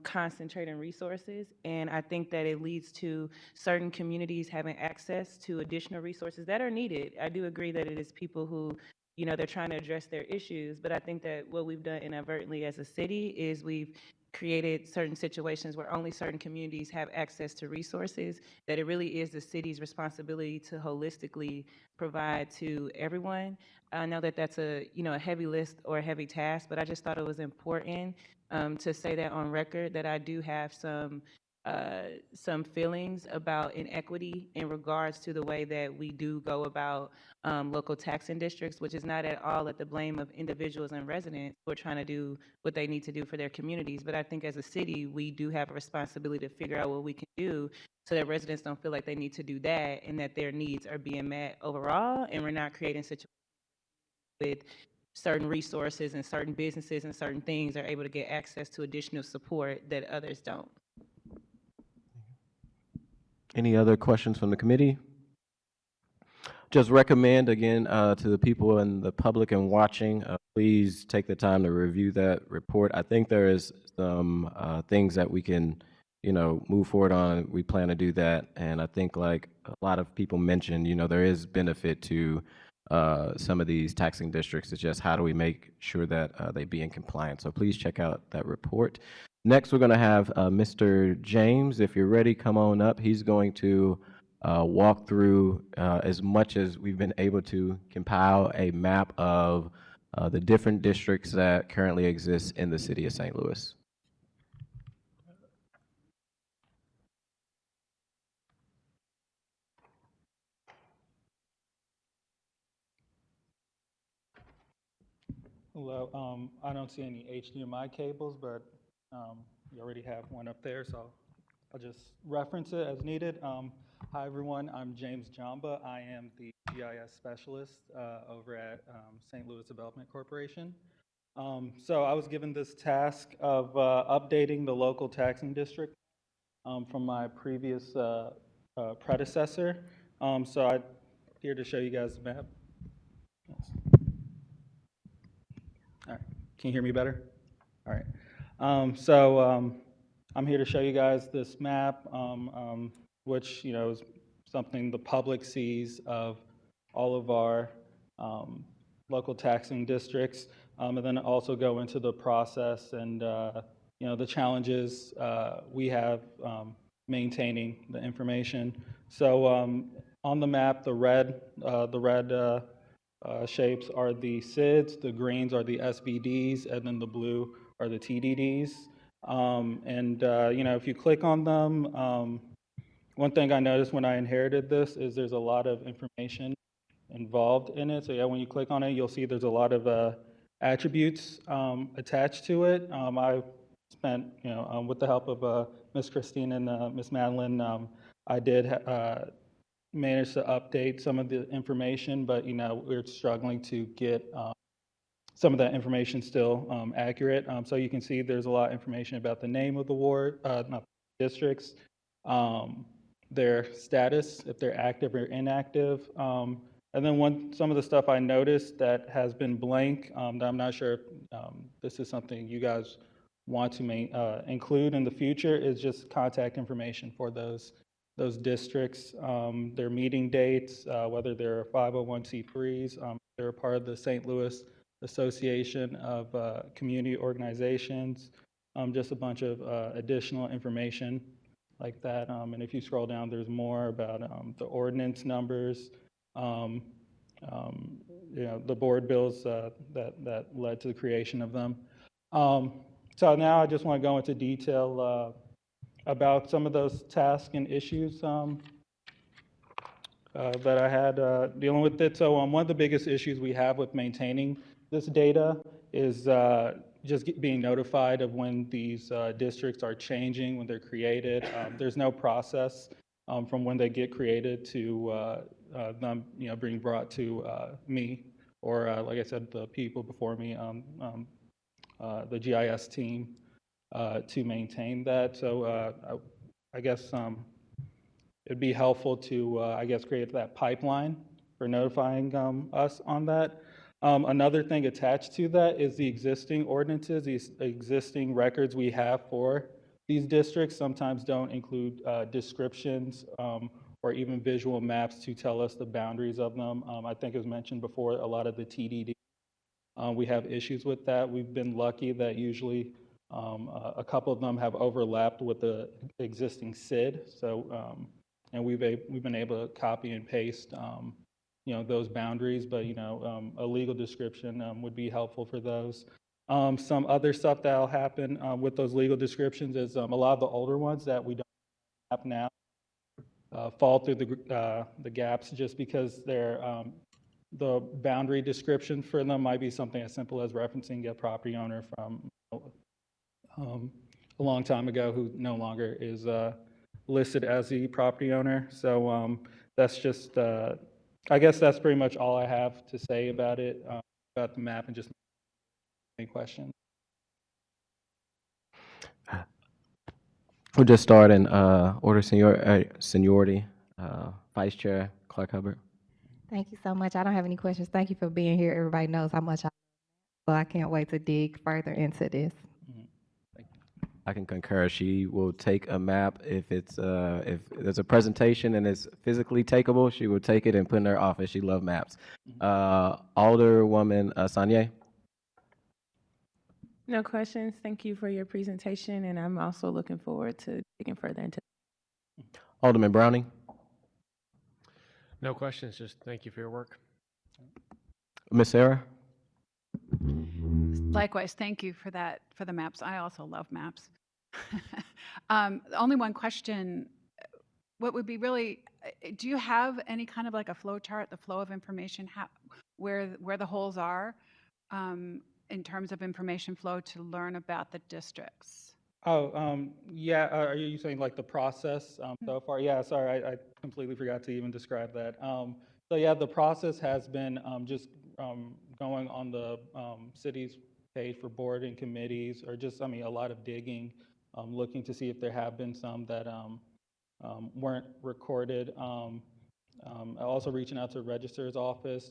concentrating resources. And I think that it leads to certain communities having access to additional resources that are needed. I do agree that it is people who, they're trying to address their issues, but I think that what we've done inadvertently as a city is we've created certain situations where only certain communities have access to resources, that it really is the city's responsibility to holistically provide to everyone. I know that that's a heavy list or a heavy task, but I just thought it was important to say that on record, that I do have some feelings about inequity in regards to the way that we do go about local taxing districts, which is not at all at the blame of individuals and residents who are trying to do what they need to do for their communities. But I think as a city, we do have a responsibility to figure out what we can do so that residents don't feel like they need to do that, and that their needs are being met overall, and we're not creating situations with certain resources and certain businesses and certain things are able to get access to additional support that others don't. Any other questions from the committee? Just recommend again to the people in the public and watching, please take the time to review that report. I think there is some things that we can, move forward on. We plan to do that, and I think like a lot of people mentioned, there is benefit to some of these taxing districts. It's just how do we make sure that they be in compliance. So please check out that report. Next, we're going to have Mr. James. If you're ready, come on up. He's going to walk through as much as we've been able to compile a map of the different districts that currently exist in the city of St. Louis. Hello. I don't see any HDMI cables, but you already have one up there, so I'll just reference it as needed. Hi, everyone. I'm James Jamba. I am the GIS specialist over at St. Louis Development Corporation. So I was given this task of updating the local taxing district from my previous predecessor. So I'm here to show you guys the map. All right. Can you hear me better? All right. I'm here to show you guys this map, which is something the public sees of all of our local taxing districts, and then also go into the process and the challenges we have maintaining the information. So on the map, the red shapes are the SIDs, the greens are the SBDs, and then the blue are the TDDs. If you click on them, one thing I noticed when I inherited this is there's a lot of information involved in it. So yeah, when you click on it, you'll see there's a lot of attributes attached to it. I spent, with the help of Miss Christine and Miss Madeline, I did managed to update some of the information, but we're struggling to get some of that information still accurate. So you can see there's a lot of information about the name of the ward, not districts, their status, if they're active or inactive. And then some of the stuff I noticed that has been blank, that I'm not sure if this is something you guys want to include in the future, is just contact information for those districts, their meeting dates, whether they're 501c3s, they're a part of the St. Louis Association of Community Organizations, just a bunch of additional information like that. And if you scroll down, there's more about the ordinance numbers, the board bills that led to the creation of them. So now I just want to go into detail about some of those tasks and issues that I had dealing with it. So one of the biggest issues we have with maintaining this data is just being notified of when these districts are changing, when they're created. There's no process from when they get created to them being brought to me, or like I said, the people before me, the GIS team, to maintain that. So I guess it'd be helpful to, create that pipeline for notifying us on that. Another thing attached to that is the existing ordinances, these existing records we have for these districts sometimes don't include descriptions or even visual maps to tell us the boundaries of them. I think it was mentioned before, a lot of the TDD, we have issues with that. We've been lucky that usually a couple of them have overlapped with the existing SID. So, and we've been able to copy and paste, those boundaries, but, a legal description would be helpful for those. Some other stuff that'll happen with those legal descriptions is a lot of the older ones that we don't have now fall through the gaps just because they're, the boundary description for them might be something as simple as referencing a property owner from a long time ago who no longer is listed as the property owner. So that's just, I guess that's pretty much all I have to say about it, about the map, and just any questions. We'll just start in order seniority. Vice Chair Clark Hubbard. Thank you so much. I don't have any questions. Thank you for being here. Everybody knows how much so I can't wait to dig further into this. I can concur. She will take a map if if there's a presentation and it's physically takeable. She will take it and put it in her office. She loves maps. Alderwoman Sanye. No questions. Thank you for your presentation, and I'm also looking forward to digging further into. Alderman Browning. No questions, just thank you for your work. Ms. Sarah. Likewise, thank you for that, for the maps. I also love maps. Only one question, what would be really, do you have any kind of like a flow chart, the flow of information, where the holes are in terms of information flow to learn about the districts? Oh, yeah, are you saying like the process so far? Yeah, sorry, I completely forgot to even describe that. So yeah, the process has been just going on the city's page for board and committees, or just, a lot of digging, looking to see if there have been some that weren't recorded. Also reaching out to registrar's office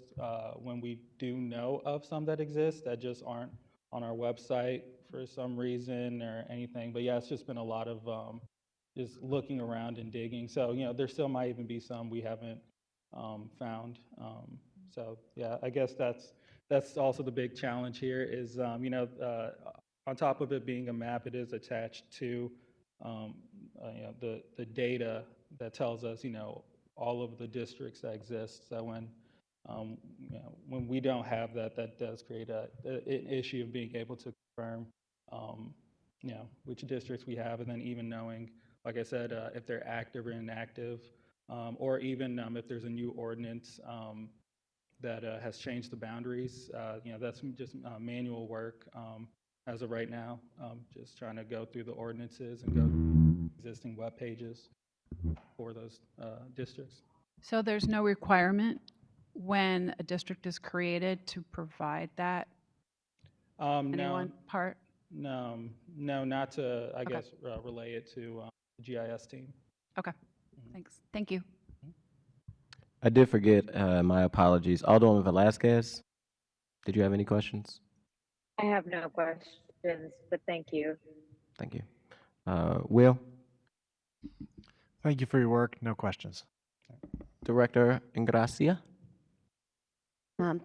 when we do know of some that exist that just aren't on our website for some reason or anything. But yeah, it's just been a lot of just looking around and digging. So, there still might even be some we haven't found. So yeah, I guess that's also the big challenge here is, on top of it being a map, it is attached to, the data that tells us, all of the districts that exist. So when we don't have that, that does create an issue of being able to confirm, which districts we have, and then even knowing, like I said, if they're active or inactive, or even if there's a new ordinance that has changed the boundaries. That's just manual work as of right now, just trying to go through the ordinances and go through existing web pages for those districts. So there's no requirement when a district is created to provide that? Anyone part? No, not to, I guess, relay it to the GIS team. Okay, thanks. Thank you. I did forget, my apologies. Alderwoman Velasquez, did you have any questions? I have no questions, but thank you. Thank you. Will, Thank you for your work. No questions. Director Ingracia.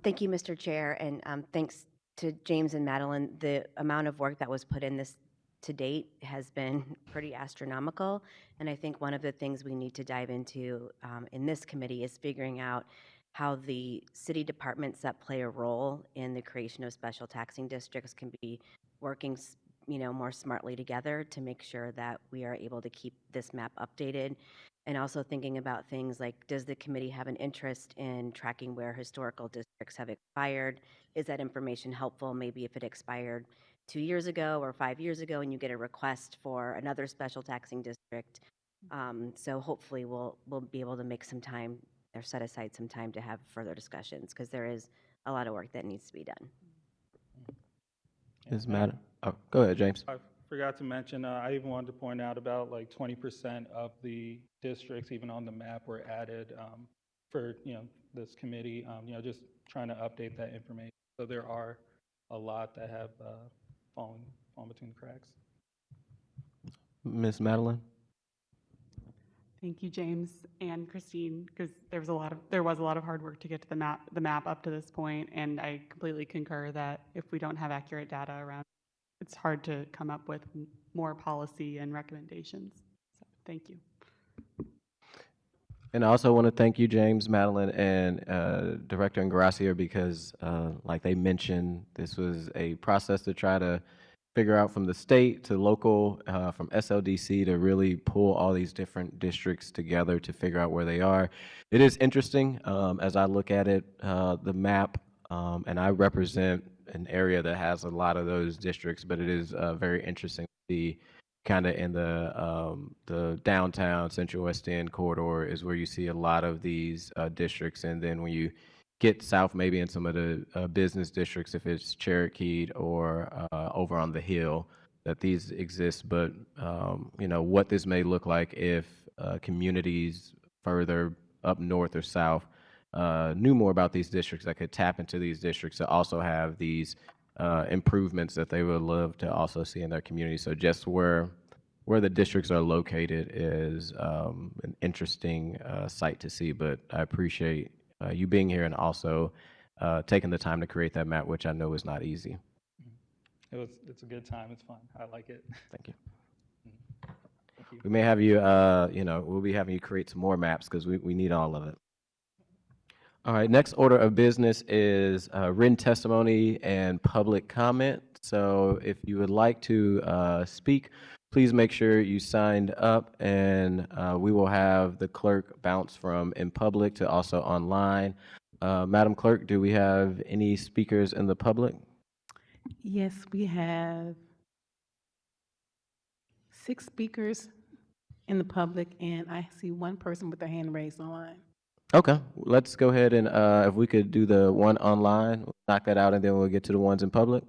Thank you, Mr. Chair, and thanks to James and Madeline. The amount of work that was put in this to date has been pretty astronomical, and I think one of the things we need to dive into in this committee is figuring out how the city departments that play a role in the creation of special taxing districts can be working more smartly together to make sure that we are able to keep this map updated. And also thinking about things like, does the committee have an interest in tracking where historical districts have expired? Is that information helpful? Maybe if it expired 2 years ago or 5 years ago and you get a request for another special taxing district. So hopefully we'll be able to make some time or set aside some time to have further discussions, because there is a lot of work that needs to be done. Does matter? Oh, go ahead, James. I forgot to mention, I even wanted to point out about like 20% of the districts, even on the map, were added for this committee. Just trying to update that information. So there are a lot that have fallen between the cracks. Ms. Madeline. Thank you, James and Christine, because there was a lot of hard work to get to the map up to this point, and I completely concur that if we don't have accurate data around, it's hard to come up with more policy and recommendations. So thank you. And I also want to thank you, James, Madeline, and Director Ingracia, because like they mentioned, this was a process to try to figure out from the state to local, from SLDC to really pull all these different districts together to figure out where they are. It is interesting as I look at it, the map, and I represent an area that has a lot of those districts, but it is very interesting to see kind of in the downtown Central West End corridor is where you see a lot of these districts. And then when you get south, maybe in some of the business districts, if it's Cherokee or over on the Hill, that these exist, but what this may look like if communities further up north or south knew more about these districts, that could tap into these districts to also have these improvements that they would love to also see in their community. So just where the districts are located is an interesting sight to see. But I appreciate you being here and also taking the time to create that map, which I know is not easy. It's a good time. It's fun. I like it. Thank you. Thank you. We may have you, we'll be having you create some more maps because we need all of it. All right, next order of business is written testimony and public comment. So if you would like to speak, please make sure you signed up, and we will have the clerk bounce from in public to also online. Madam Clerk, do we have any speakers in the public? Yes, we have 6 speakers in the public, and I see one person with their hand raised online. Okay, let's go ahead and if we could do the one online, we'll knock that out, and then we'll get to the ones in public.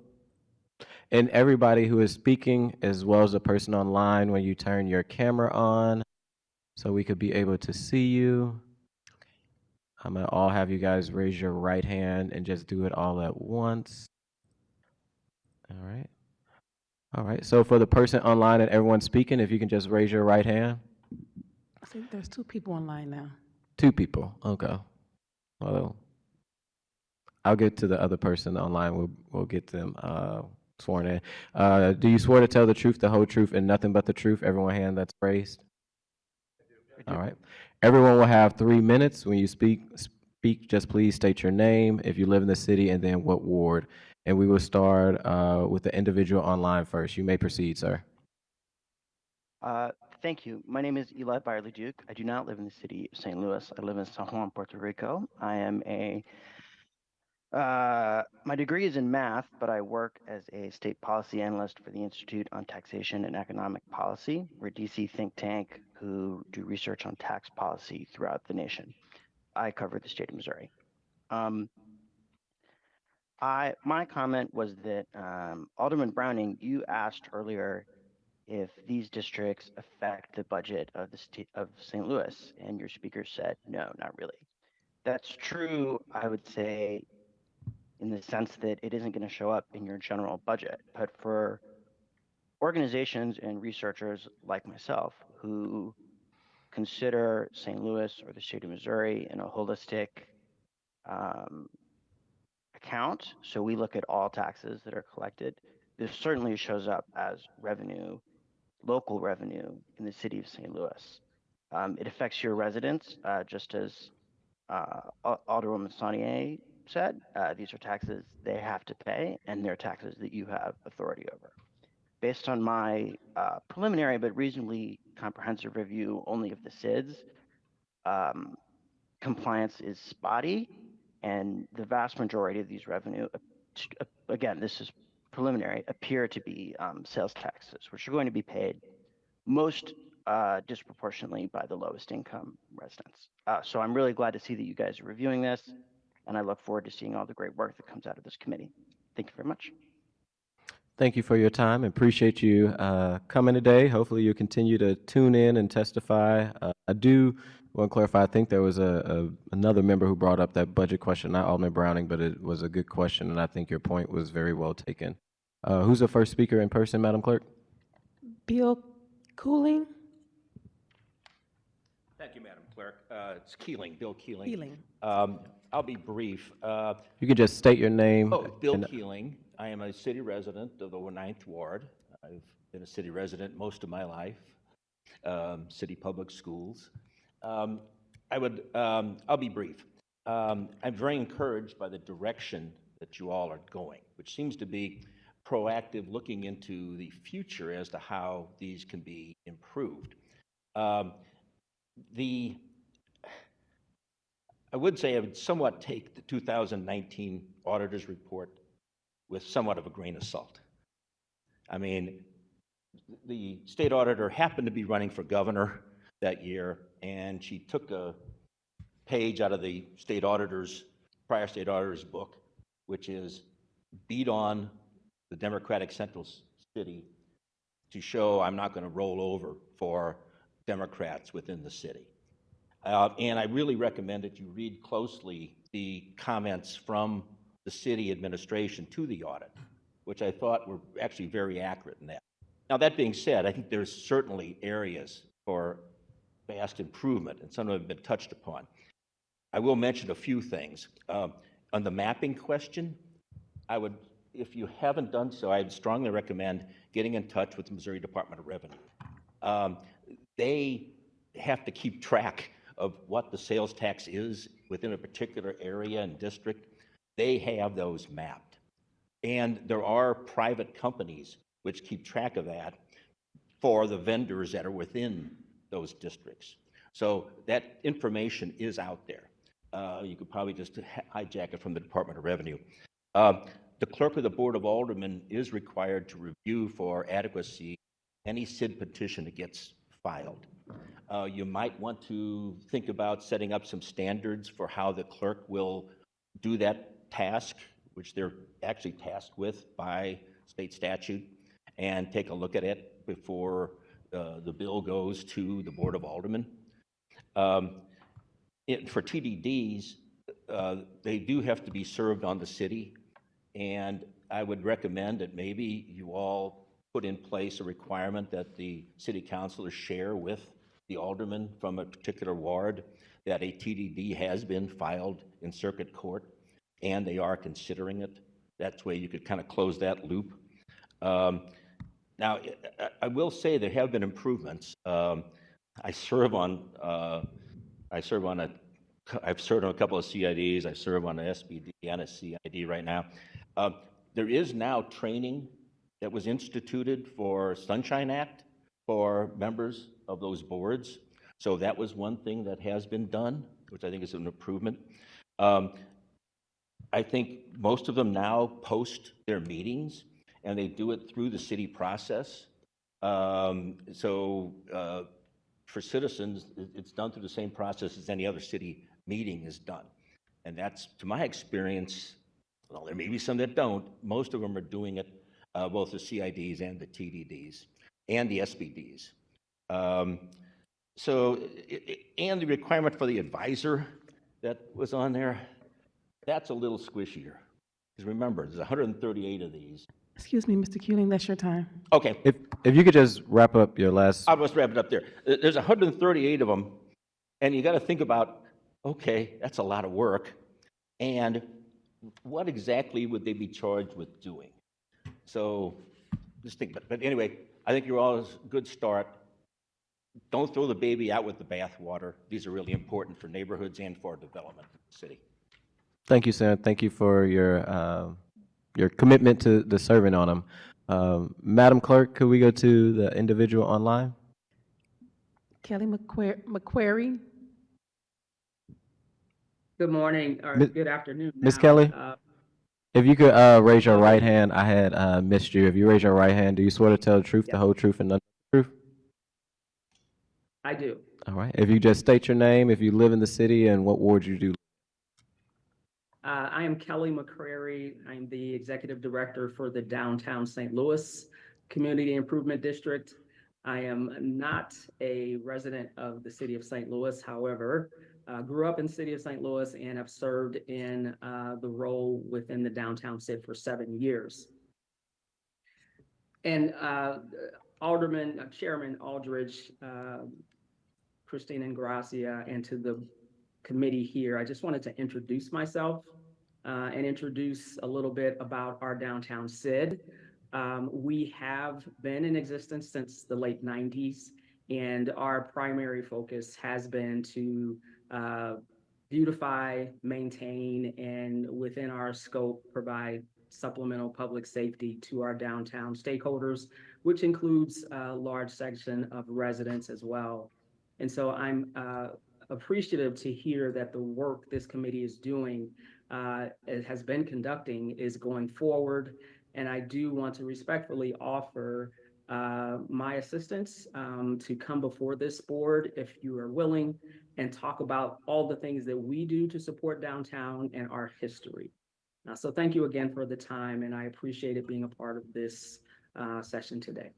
And everybody who is speaking, as well as the person online, when you turn your camera on, so we could be able to see you. I'm gonna all have you guys raise your right hand and just do it all at once. All right. All right, so for the person online and everyone speaking, if you can just raise your right hand. I think there's 2 people online now. 2 people, okay. Well, I'll get to the other person online. We'll get them sworn in. Do you swear to tell the truth, the whole truth, and nothing but the truth? Everyone hand that's raised. All right. Everyone will have 3 minutes. When you speak, just please state your name, if you live in the city, and then what ward. And we will start with the individual online first. You may proceed, sir. Thank you. My name is Eli Byerly Duke. I do not live in the city of St. Louis. I live in San Juan, Puerto Rico. I am my degree is in math, but I work as a state policy analyst for the Institute on Taxation and Economic Policy. We're a DC think tank who do research on tax policy throughout the nation. I cover the state of Missouri. My comment was that Alderman Browning, you asked earlier if these districts affect the budget of the state of St. Louis, and your speaker said no, not really. That's true, I would say, in the sense that it isn't going to show up in your general budget. But for organizations and researchers like myself who consider St. Louis or the state of Missouri in a holistic account, so we look at all taxes that are collected, this certainly shows up as revenue, local revenue in the city of St. Louis. It affects your residents, just as Alderwoman Saunier said. These are taxes they have to pay, and they're taxes that you have authority over. Based on my preliminary but reasonably comprehensive review only of the SIDS, compliance is spotty, and the vast majority of these revenue, again, this is preliminary, appear to be sales taxes, which are going to be paid most disproportionately by the lowest income residents. So I'm really glad to see that you guys are reviewing this, and I look forward to seeing all the great work that comes out of this committee. Thank you very much. Thank you for your time. Appreciate you coming today. Hopefully you'll continue to tune in and testify. I do want to clarify, I think there was another member who brought up that budget question, not Alderman Browning, but it was a good question, and I think your point was very well taken. Who's the first speaker in person, Madam Clerk? Bill Cooling? Thank you, Madam Clerk. It's Keeling, Bill Keeling. Keeling. I'll be brief. You could just state your name. Bill Keeling. I am a city resident of the 9th Ward. I've been a city resident most of my life, city public schools. I'll be brief. I'm very encouraged by the direction that you all are going, which seems to be proactive, looking into the future as to how these can be improved. I would say I would somewhat take the 2019 auditor's report with somewhat of a grain of salt. I mean, the state auditor happened to be running for governor that year, and she took a page out of the prior state auditor's book, which is beat on the Democratic Central City to show I'm not going to roll over for Democrats within the city. And I really recommend that you read closely the comments from the city administration to the audit, which I thought were actually very accurate in that. Now, that being said, I think there's certainly areas for vast improvement, and some of them have been touched upon. I will mention a few things. On the mapping question, I would, if you haven't done so, I'd strongly recommend getting in touch with the Missouri Department of Revenue. They have to keep track of what the sales tax is within a particular area and district. They have those mapped. And there are private companies which keep track of that for the vendors that are within those districts. So that information is out there. You could probably just hijack it from the Department of Revenue. The clerk of the Board of Aldermen is required to review for adequacy any SID petition that gets filed. You might want to think about setting up some standards for how the clerk will do that task, which they're actually tasked with by state statute, and take a look at it before the bill goes to the Board of Aldermen. For TDDs, they do have to be served on the city, and I would recommend that maybe you all put in place a requirement that the city councilors share with the alderman from a particular ward that a TDD has been filed in circuit court, and they are considering it. That way you could kind of close that loop. Now, I will say there have been improvements. I've served on a couple of CIDs. I serve on a SBD and a CID right now. There is now training that was instituted for Sunshine Act for members of those boards. So that was one thing that has been done, which I think is an improvement. I think most of them now post their meetings, and they do it through the city process. For citizens, it's done through the same process as any other city meeting is done. And that's, to my experience, well, there may be some that don't, most of them are doing it, both the CIDs and the TDDs and the SBDs. And the requirement for the advisor that was on there, that's a little squishier. Because remember, there's 138 of these. Excuse me, Mr. Kuling, that's your time. Okay. If you could just wrap up your last. I'll just wrap it up there. There's 138 of them, and you got to think about, okay, that's a lot of work, and what exactly would they be charged with doing? So just think, but anyway, I think you're all a good start. Don't throw the baby out with the bathwater. These are really important for neighborhoods and for development of the city. Thank you, Sam. Thank you for your commitment to the serving on them. Madam Clerk, could we go to the individual online? Kelly McQuarrie. Good morning, or good afternoon. Ms. now. Kelly, if you could raise your right hand, I had missed you. If you raise your right hand, do you swear to tell the truth, the whole truth, and nothing but the truth? I do. All right. If you just state your name, if you live in the city, and what ward you do. I am Kelly McCrary. I'm the Executive Director for the Downtown St. Louis Community Improvement District. I am not a resident of the city of St. Louis, however, grew up in the city of St. Louis and have served in the role within the downtown CID for 7 years. And Chairman Aldridge, Christine Ingracia, and to the committee here, I just wanted to introduce myself and introduce a little bit about our downtown CID. We have been in existence since the late 90s, and our primary focus has been to beautify, maintain, and within our scope, provide supplemental public safety to our downtown stakeholders, which includes a large section of residents as well. And so I'm appreciative to hear that the work this committee is doing, has been conducting, is going forward. And I do want to respectfully offer my assistance to come before this board, if you are willing, and talk about all the things that we do to support downtown and our history. So thank you again for the time, and I appreciate it being a part of this session today.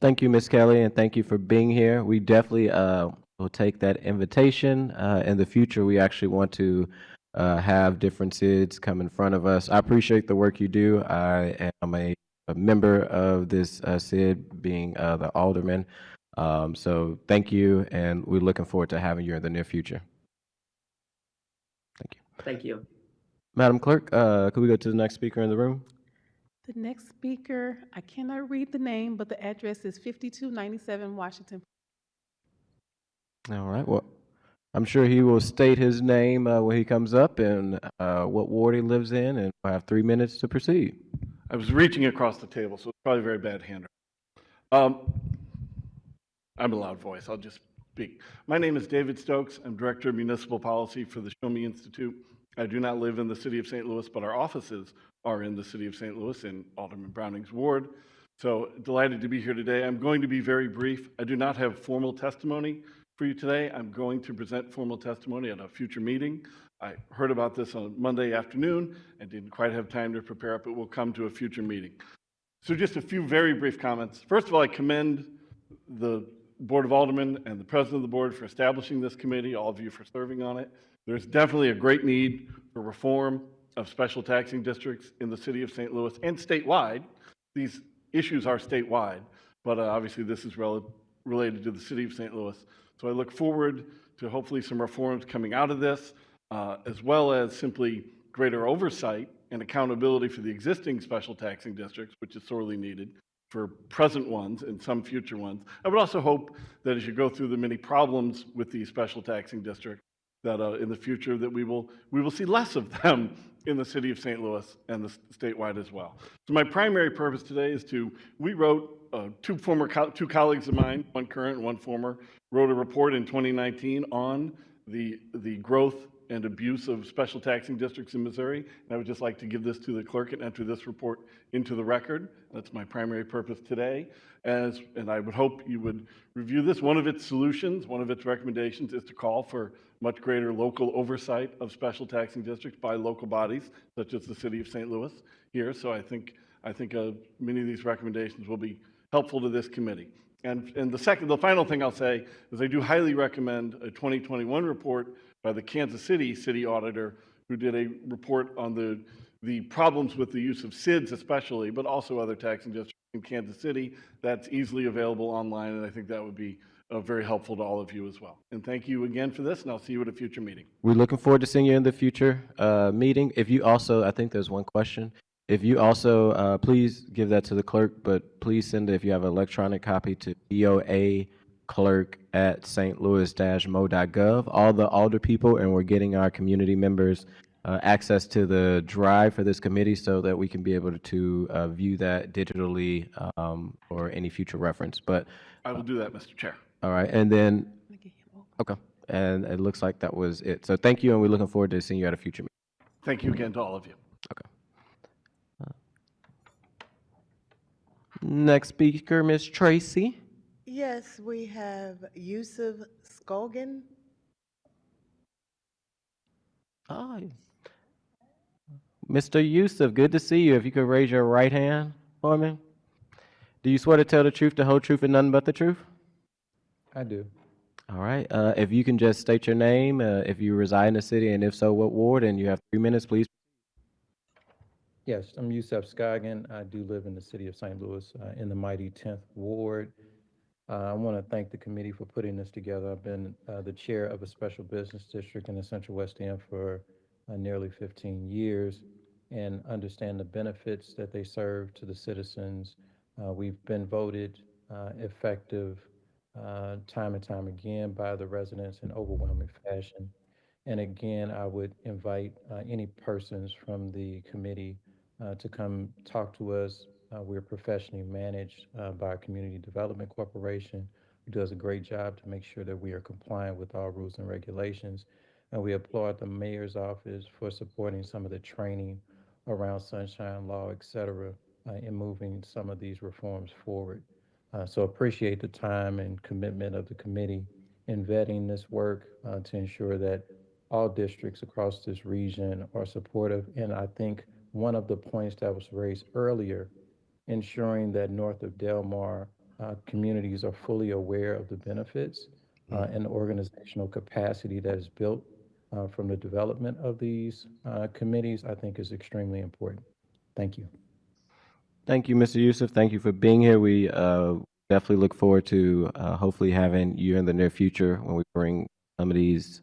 Thank you, Ms. Kelly, and thank you for being here. We definitely will take that invitation. In the future, we actually want to have different SIDs come in front of us. I appreciate the work you do. I am a member of this SID, being the alderman. So thank you, and we're looking forward to having you in the near future. Thank you. Thank you. Madam Clerk, could we go to the next speaker in the room? The next speaker, I cannot read the name, but the address is 5297 Washington. All right, well, I'm sure he will state his name when he comes up and what ward he lives in, and we'll have 3 minutes to proceed. I was reaching across the table, so it's probably very bad handwriting. I'm a loud voice, I'll just speak. My name is David Stokes. I'm Director of Municipal Policy for the Show Me Institute. I do not live in the city of St. Louis, but our offices are in the city of St. Louis in Alderman Browning's ward. So delighted to be here today. I'm going to be very brief. I do not have formal testimony for you today. I'm going to present formal testimony at a future meeting. I heard about this on Monday afternoon and didn't quite have time to prepare it, but we'll come to a future meeting. So just a few very brief comments. First of all, I commend the Board of Aldermen and the President of the Board for establishing this committee, all of you for serving on it. There's definitely a great need for reform of special taxing districts in the city of St. Louis and statewide. These issues are statewide, but obviously this is related to the city of St. Louis. So I look forward to hopefully some reforms coming out of this, as well as simply greater oversight and accountability for the existing special taxing districts, which is sorely needed for present ones and some future ones. I would also hope that as you go through the many problems with these special taxing districts, that in the future that we will see less of them in the city of St. Louis and the statewide as well. So my primary purpose today is we wrote, two colleagues of mine, one current and one former, wrote a report in 2019 on the growth and abuse of special taxing districts in Missouri. And I would just like to give this to the clerk and enter this report into the record. That's my primary purpose today. And I would hope you would review this. One of its solutions, one of its recommendations is to call for much greater local oversight of special taxing districts by local bodies, such as the city of St. Louis here. So I think many of these recommendations will be helpful to this committee. And the final thing I'll say is I do highly recommend a 2021 report by the Kansas City Auditor, who did a report on the problems with the use of SIDS especially, but also other taxing districts in Kansas City. That's easily available online, and I think that would be very helpful to all of you as well. And thank you again for this, and I'll see you at a future meeting. We're looking forward to seeing you in the future meeting. If you also, I think there's one question. If you also, please give that to the clerk, but please send it, if you have an electronic copy, to boaclerk@stlouis-mo.gov. All the alder people, and we're getting our community members access to the drive for this committee so that we can be able to view that digitally for any future reference. But I will do that, Mr. Chair. all right, and then, okay, and it looks like that was it. So thank you, and we're looking forward to seeing you at a future meeting. Thank you again to all of you. Okay. Next speaker, Ms. Tracy. Yes, we have Yusuf Skolgan. Hi. Mr. Yusuf, good to see you. If you could raise your right hand for me. Do you swear to tell the truth, the whole truth, and nothing but the truth? I do. All right. If you can just state your name, if you reside in the city, and if so, what ward, and you have 3 minutes, please. Yes, I'm Yusuf Skolgan. I do live in the city of St. Louis in the mighty 10th Ward. I want to thank the committee for putting this together. I've been the chair of a special business district in the Central West End for nearly 15 years and understand the benefits that they serve to the citizens. We've been voted effective time and time again by the residents in overwhelming fashion. And again, I would invite any persons from the committee to come talk to us. We're professionally managed by our Community Development Corporation, who does a great job to make sure that we are compliant with all rules and regulations. And we applaud the mayor's office for supporting some of the training around sunshine law, et cetera, in moving some of these reforms forward. So appreciate the time and commitment of the committee in vetting this work to ensure that all districts across this region are supportive. And I think one of the points that was raised earlier, ensuring that north of Delmar, communities are fully aware of the benefits and the organizational capacity that is built from the development of these committees, I think is extremely important. Thank you. Thank you, Mr. Youssef. Thank you for being here. We definitely look forward to hopefully having you in the near future when we bring some of these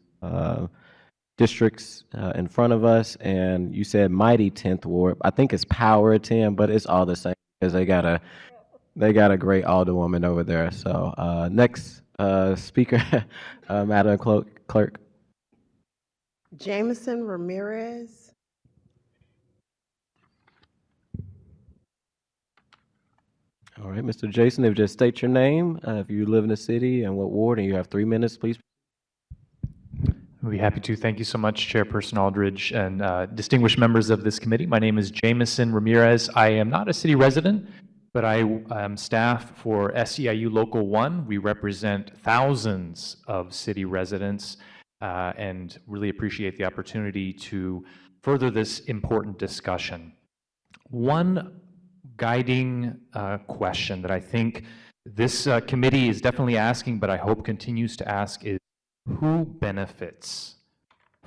districts in front of us. And you said mighty 10th ward. I think it's Power 10, but it's all the same because they got a great alderwoman over there. So next speaker, Madam Clerk. Jameson Ramirez. All right, Mr. Jason, if you just state your name, if you live in the city and what ward, and you have 3 minutes, please. I'll be happy to. Thank you so much, Chairperson Aldridge and distinguished members of this committee. My name is Jameson Ramirez. I am not a city resident, but I am staff for SEIU Local 1. We represent thousands of city residents and really appreciate the opportunity to further this important discussion. One guiding question that I think this committee is definitely asking, but I hope continues to ask, is who benefits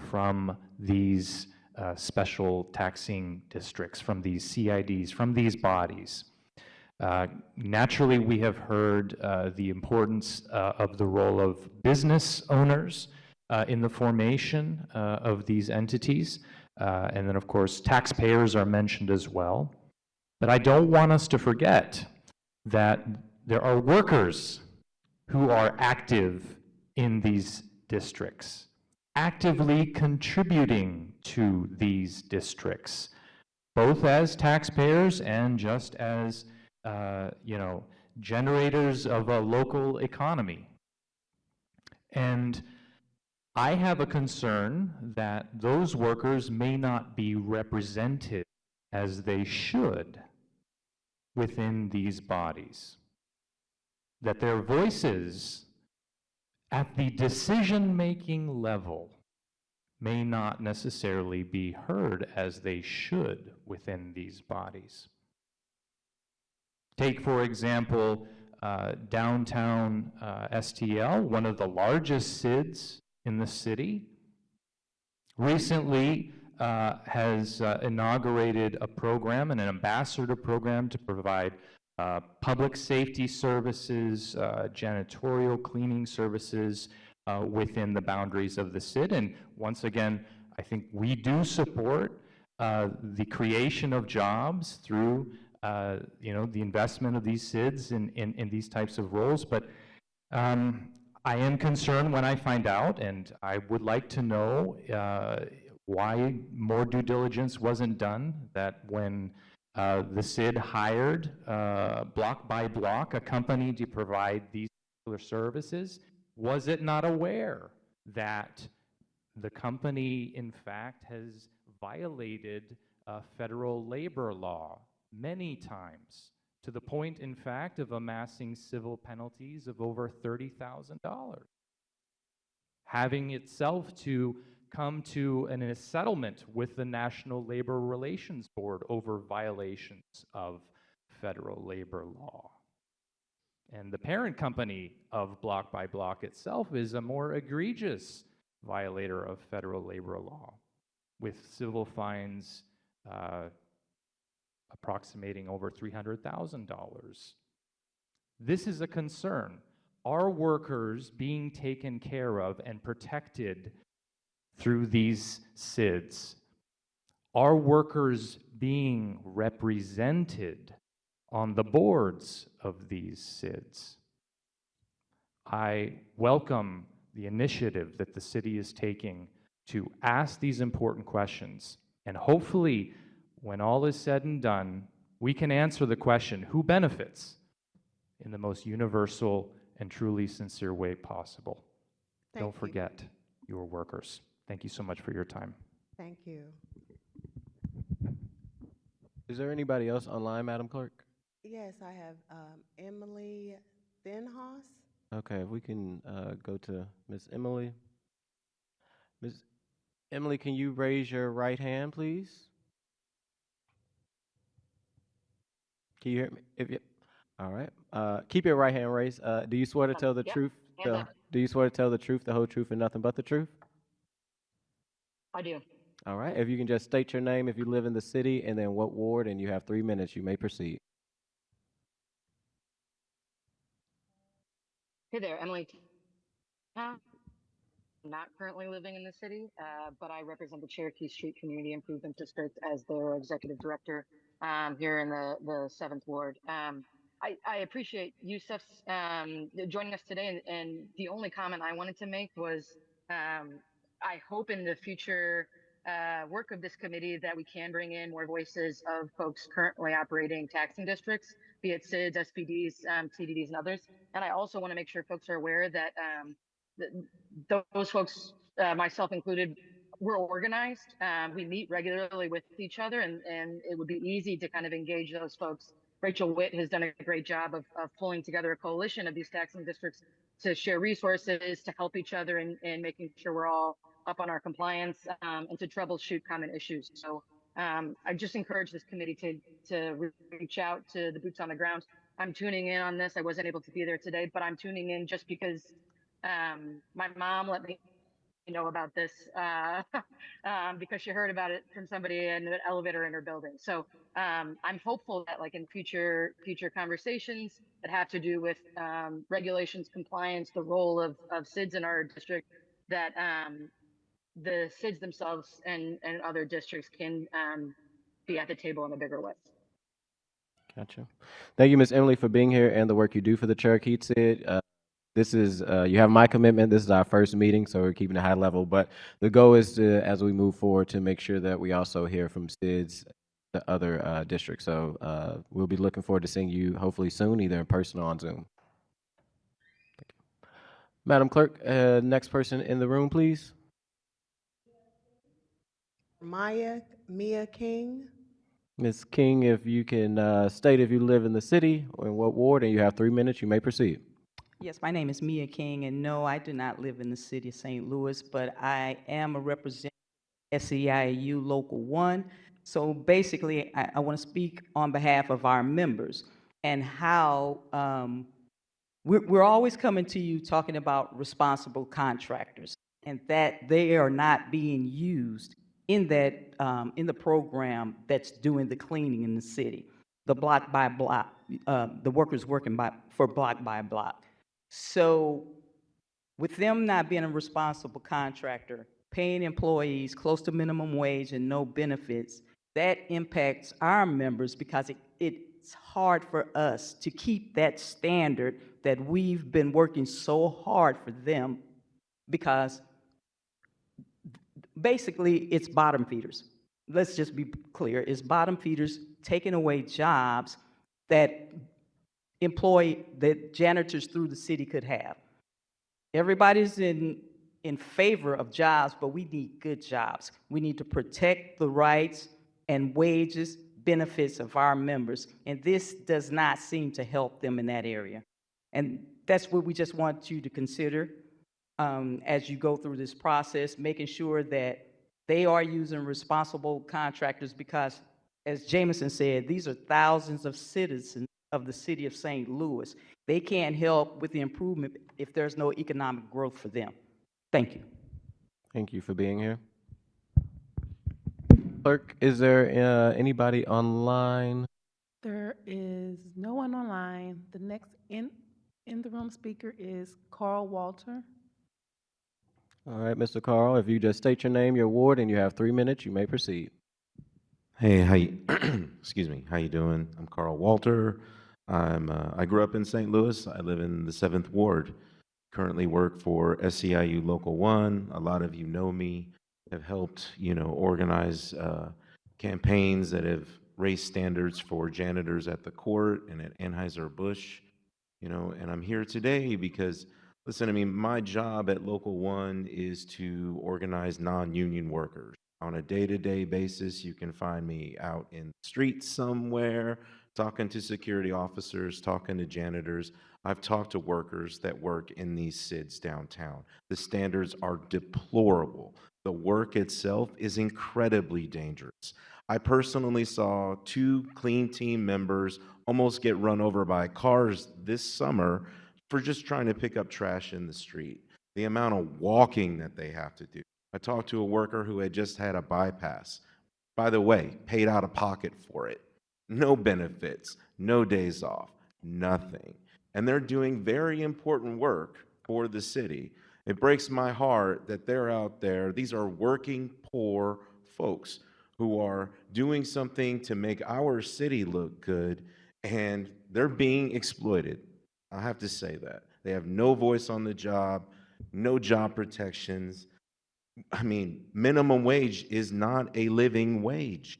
from these special taxing districts, from these CIDs, from these bodies? Naturally, we have heard the importance of the role of business owners in the formation of these entities. And then, of course, taxpayers are mentioned as well. But I don't want us to forget that there are workers who are active in these districts, actively contributing to these districts, both as taxpayers and just as generators of a local economy. And I have a concern that those workers may not be represented as they should within these bodies, that their voices at the decision-making level may not necessarily be heard as they should within these bodies. Take, for example, downtown STL, one of the largest SIDs in the city, recently has inaugurated a program, an ambassador program to provide public safety services, janitorial cleaning services within the boundaries of the SID. And once again, I think we do support the creation of jobs through the investment of these SIDs in these types of roles. But I am concerned when I find out, and I would like to know why more due diligence wasn't done, that when the SID hired Block by Block, a company to provide these particular services, was it not aware that the company, in fact, has violated federal labor law many times, to the point, in fact, of amassing civil penalties of over $30,000, having itself to come to a settlement with the National Labor Relations Board over violations of federal labor law. And the parent company of Block by Block itself is a more egregious violator of federal labor law, with civil fines approximating over $300,000. This is a concern. Are workers being taken care of and protected through these SIDs? Are workers being represented on the boards of these SIDs? I welcome the initiative that the city is taking to ask these important questions, and hopefully, when all is said and done, we can answer the question, who benefits, in the most universal and truly sincere way possible. Don't forget your workers. Thank you so much for your time. Thank you. Is there anybody else online, Madam Clerk? Yes, I have Emily Thinhouse. Okay, if we can go to Miss Emily. Miss Emily, can you raise your right hand, please? Can you hear me? All right. Keep your right hand raised. Do you swear to tell the Yep, truth? hands up. Do you swear to tell the truth, the whole truth, and nothing but the truth? I do. All right. If you can just state your name, if you live in the city, and then what ward, and you have 3 minutes, you may proceed. Hey there, Emily. Not currently living in the city, but I represent the Cherokee Street Community Improvement District as their executive director here in the 7th Ward. I appreciate Yusuf's joining us today, and the only comment I wanted to make was I hope in the future work of this committee that we can bring in more voices of folks currently operating taxing districts, be it SIDS, SPDs, TDDs, and others. And I also want to make sure folks are aware that those folks, myself included, we're organized. We meet regularly with each other, and it would be easy to kind of engage those folks. Rachel Witt has done a great job of pulling together a coalition of these taxing districts to share resources, to help each other, and making sure we're all up on our compliance and to troubleshoot common issues. So I just encourage this committee to reach out to the boots on the ground. I'm tuning in on this. I wasn't able to be there today, but I'm tuning in just because my mom let me know about this because she heard about it from somebody in the elevator in her building. So I'm hopeful that like in future conversations that have to do with regulations, compliance, the role of SIDS in our district, that the SIDS themselves and other districts can be at the table in a bigger way. Gotcha. Thank you, Ms. Emily, for being here and the work you do for the Cherokee SID. This is, you have my commitment. This is our first meeting, so we're keeping it high level. But the goal is to, as we move forward, to make sure that we also hear from SIDS, the other districts. So we'll be looking forward to seeing you hopefully soon, either in person or on Zoom. Thank you. Madam Clerk, next person in the room, please. Mia King. Ms. King, if you can state if you live in the city or in what ward, and you have 3 minutes, you may proceed. Yes, my name is Mia King, and no, I do not live in the city of St. Louis, but I am a representative of SEIU Local 1. So basically, I want to speak on behalf of our members and how we're always coming to you talking about responsible contractors and that they are not being used in that in the program that's doing the cleaning in the city, the block by block, the workers working for block by block. So with them not being a responsible contractor, paying employees close to minimum wage and no benefits, that impacts our members because it's hard for us to keep that standard that we've been working so hard for them, because basically it's bottom feeders. Let's just be clear. It's bottom feeders taking away jobs that that janitors through the city could have. Everybody's in favor of jobs, but we need good jobs. We need to protect the rights and wages, benefits of our members, and this does not seem to help them in that area. And that's what we just want you to consider as you go through this process, making sure that they are using responsible contractors, because, as Jameson said, these are thousands of citizens of the city of St. Louis. They can't help with the improvement if there's no economic growth for them. Thank you. Thank you for being here. Clerk, is there anybody online? There is no one online. The next in the room speaker is Carl Walter. All right, Mr. Carl, if you just state your name, your ward, and you have 3 minutes, you may proceed. Hey, how you, excuse me, how you doing? I'm Carl Walter. I grew up in St. Louis. I live in the 7th Ward. Currently work for SEIU Local 1. A lot of you know me, have helped, organize campaigns that have raised standards for janitors at the court and at Anheuser-Busch, and I'm here today because, listen, my job at Local 1 is to organize non-union workers. On a day-to-day basis, you can find me out in the streets somewhere, talking to security officers, talking to janitors. I've talked to workers that work in these SIDS downtown. The standards are deplorable. The work itself is incredibly dangerous. I personally saw 2 clean team members almost get run over by cars this summer for just trying to pick up trash in the street. The amount of walking that they have to do. I talked to a worker who had just had a bypass. By the way, paid out of pocket for it. No benefits, no days off, nothing. And they're doing very important work for the city. It breaks my heart that they're out there. These are working poor folks who are doing something to make our city look good, and they're being exploited. I have to say that. They have no voice on the job, no job protections. I mean, minimum wage is not a living wage.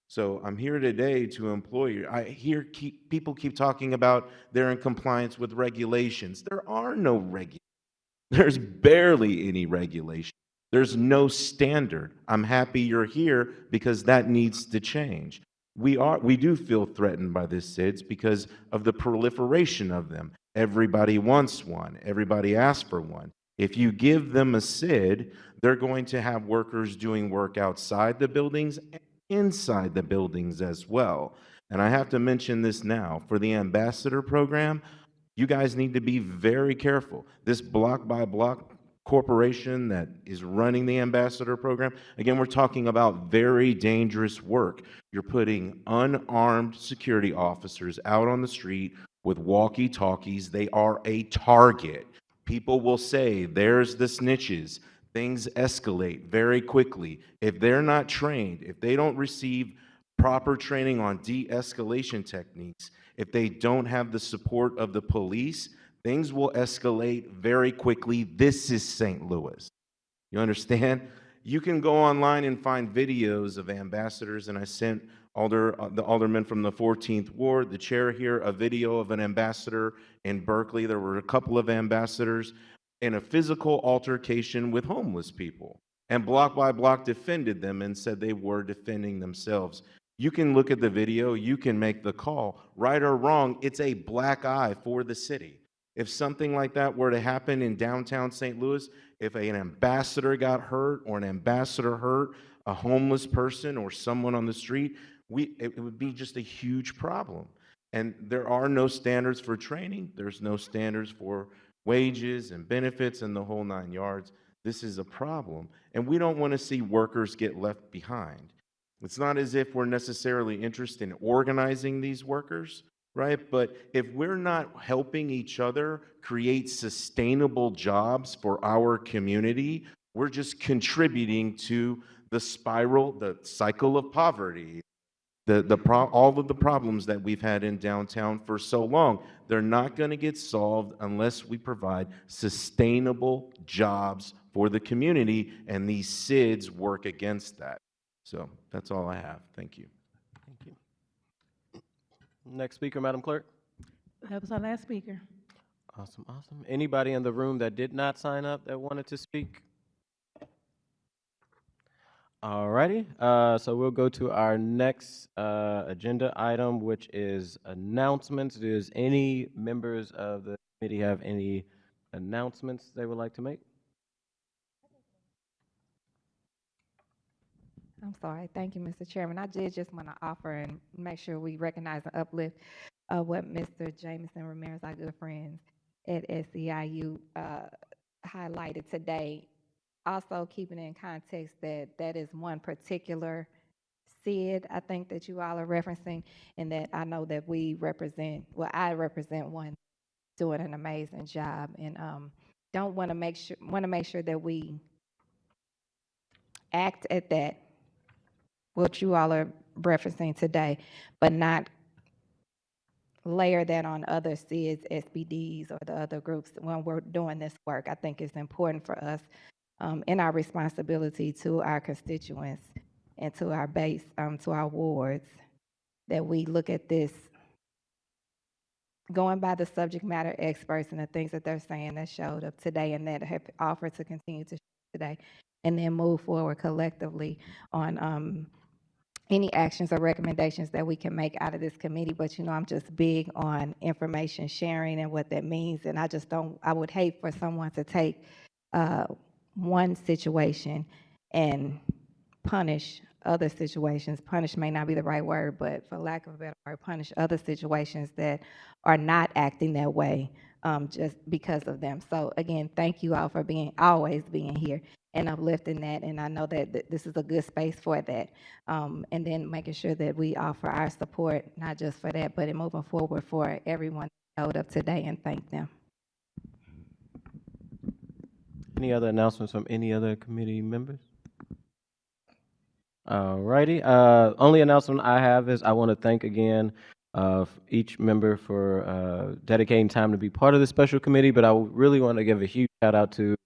So I'm here today to employ you. I hear people keep talking about they're in compliance with regulations. There are no regulations. There's barely any regulation. There's no standard. I'm happy you're here because that needs to change. We do feel threatened by the SIDS because of the proliferation of them. Everybody wants one. Everybody asks for one. If you give them a SID, they're going to have workers doing work outside the buildings and inside the buildings as well. And I have to mention this now. For the ambassador program, you guys need to be very careful. This block by block corporation that is running the ambassador program, again, we're talking about very dangerous work. You're putting unarmed security officers out on the street with walkie-talkies. They are a target. People will say, there's the snitches. Things escalate very quickly. If they're not trained, if they don't receive proper training on de-escalation techniques, if they don't have the support of the police, things will escalate very quickly. This is St. Louis. You understand? You can go online and find videos of ambassadors, and I sent the alderman from the 14th Ward, the chair here, a video of an ambassador in Berkeley. There were a couple of ambassadors in a physical altercation with homeless people. And Block by Block defended them and said they were defending themselves. You can look at the video, you can make the call. Right or wrong, it's a black eye for the city. If something like that were to happen in downtown St. Louis, if an ambassador got hurt or an ambassador hurt a homeless person or someone on the street, it would be just a huge problem. And there are no standards for training. There's no standards for wages and benefits and the whole 9 yards. This is a problem. And we don't want to see workers get left behind. It's not as if we're necessarily interested in organizing these workers, right? But if we're not helping each other create sustainable jobs for our community, we're just contributing to the spiral, the cycle of poverty, all of the problems that we've had in downtown for so long. They're not going to get solved unless we provide sustainable jobs for the community, and these SIDS work against that. So that's all I have. Thank you. Thank you. Next speaker, Madam Clerk. That was our last speaker. Awesome, awesome. Anybody in the room that did not sign up that wanted to speak? All righty, so we'll go to our next agenda item, which is announcements. Does any members of the committee have any announcements they would like to make? I'm sorry. Thank you, Mr. Chairman. I did just want to offer and make sure we recognize and uplift what Mr. Jameson Ramirez, our good friends at SEIU, highlighted today. Also keeping in context that that is one particular SID, I think, that you all are referencing, and that I know that we represent, well, I represent one doing an amazing job, and want to make sure that we act at that, what you all are referencing today, but not layer that on other SIDs, SBDs, or the other groups when we're doing this work. I think it's important for us in our responsibility to our constituents and to our base, to our wards, that we look at this going by the subject matter experts and the things that they're saying that showed up today and that have offered to continue to show today, and then move forward collectively on any actions or recommendations that we can make out of this committee. But I'm just big on information sharing and what that means, and I would hate for someone to take one situation and punish other situations. Punish may not be the right word, but for lack of a better word, punish other situations that are not acting that way just because of them. So again, thank you all for always being here and uplifting that. And I know that this is a good space for that. And then making sure that we offer our support, not just for that, but in moving forward for everyone that showed up today, and thank them. Any other announcements from any other committee members? Alrighty. Only announcement I have is I want to thank again each member for dedicating time to be part of the special committee, but I really want to give a huge shout out to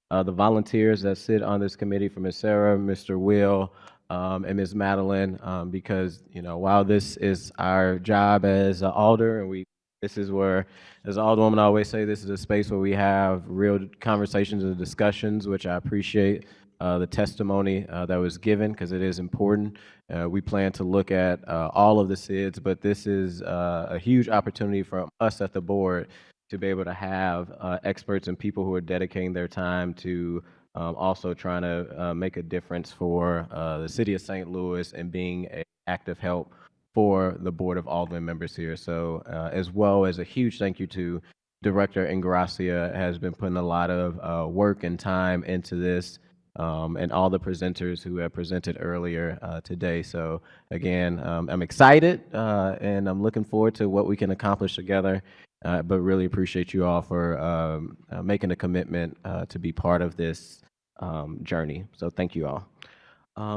the volunteers that sit on this committee, from Ms. Sarah, Mr. Will, and Ms. Madeline, because, you know, while this is our job as an alder, and this is where, as an alderwoman, I always say this is a space where we have real conversations and discussions, which I appreciate the testimony that was given, because it is important. We plan to look at all of the SIDS, but this is a huge opportunity for us at the board to be able to have experts and people who are dedicating their time to also trying to make a difference for the city of St. Louis and being an active help for the Board of Alderman members here. So as well as a huge thank you to Director Ingracia, has been putting a lot of work and time into this, and all the presenters who have presented earlier today. So again, I'm excited and I'm looking forward to what we can accomplish together, but really appreciate you all for making a commitment to be part of this journey. So thank you all.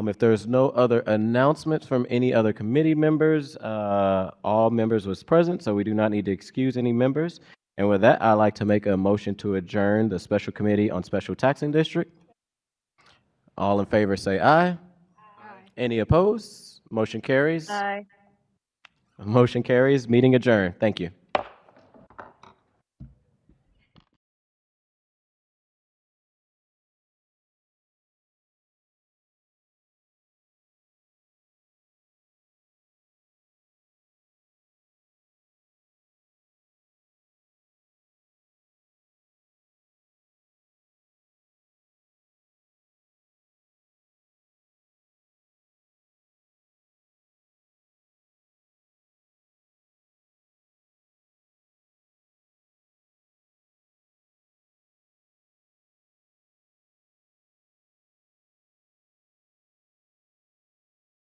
If there's no other announcements from any other committee members, all members was present, so we do not need to excuse any members. And with that, I'd like to make a motion to adjourn the Special Committee on Special Taxing District. All in favor say aye. Aye. Any opposed? Motion carries. Aye. Motion carries. Meeting adjourned. Thank you.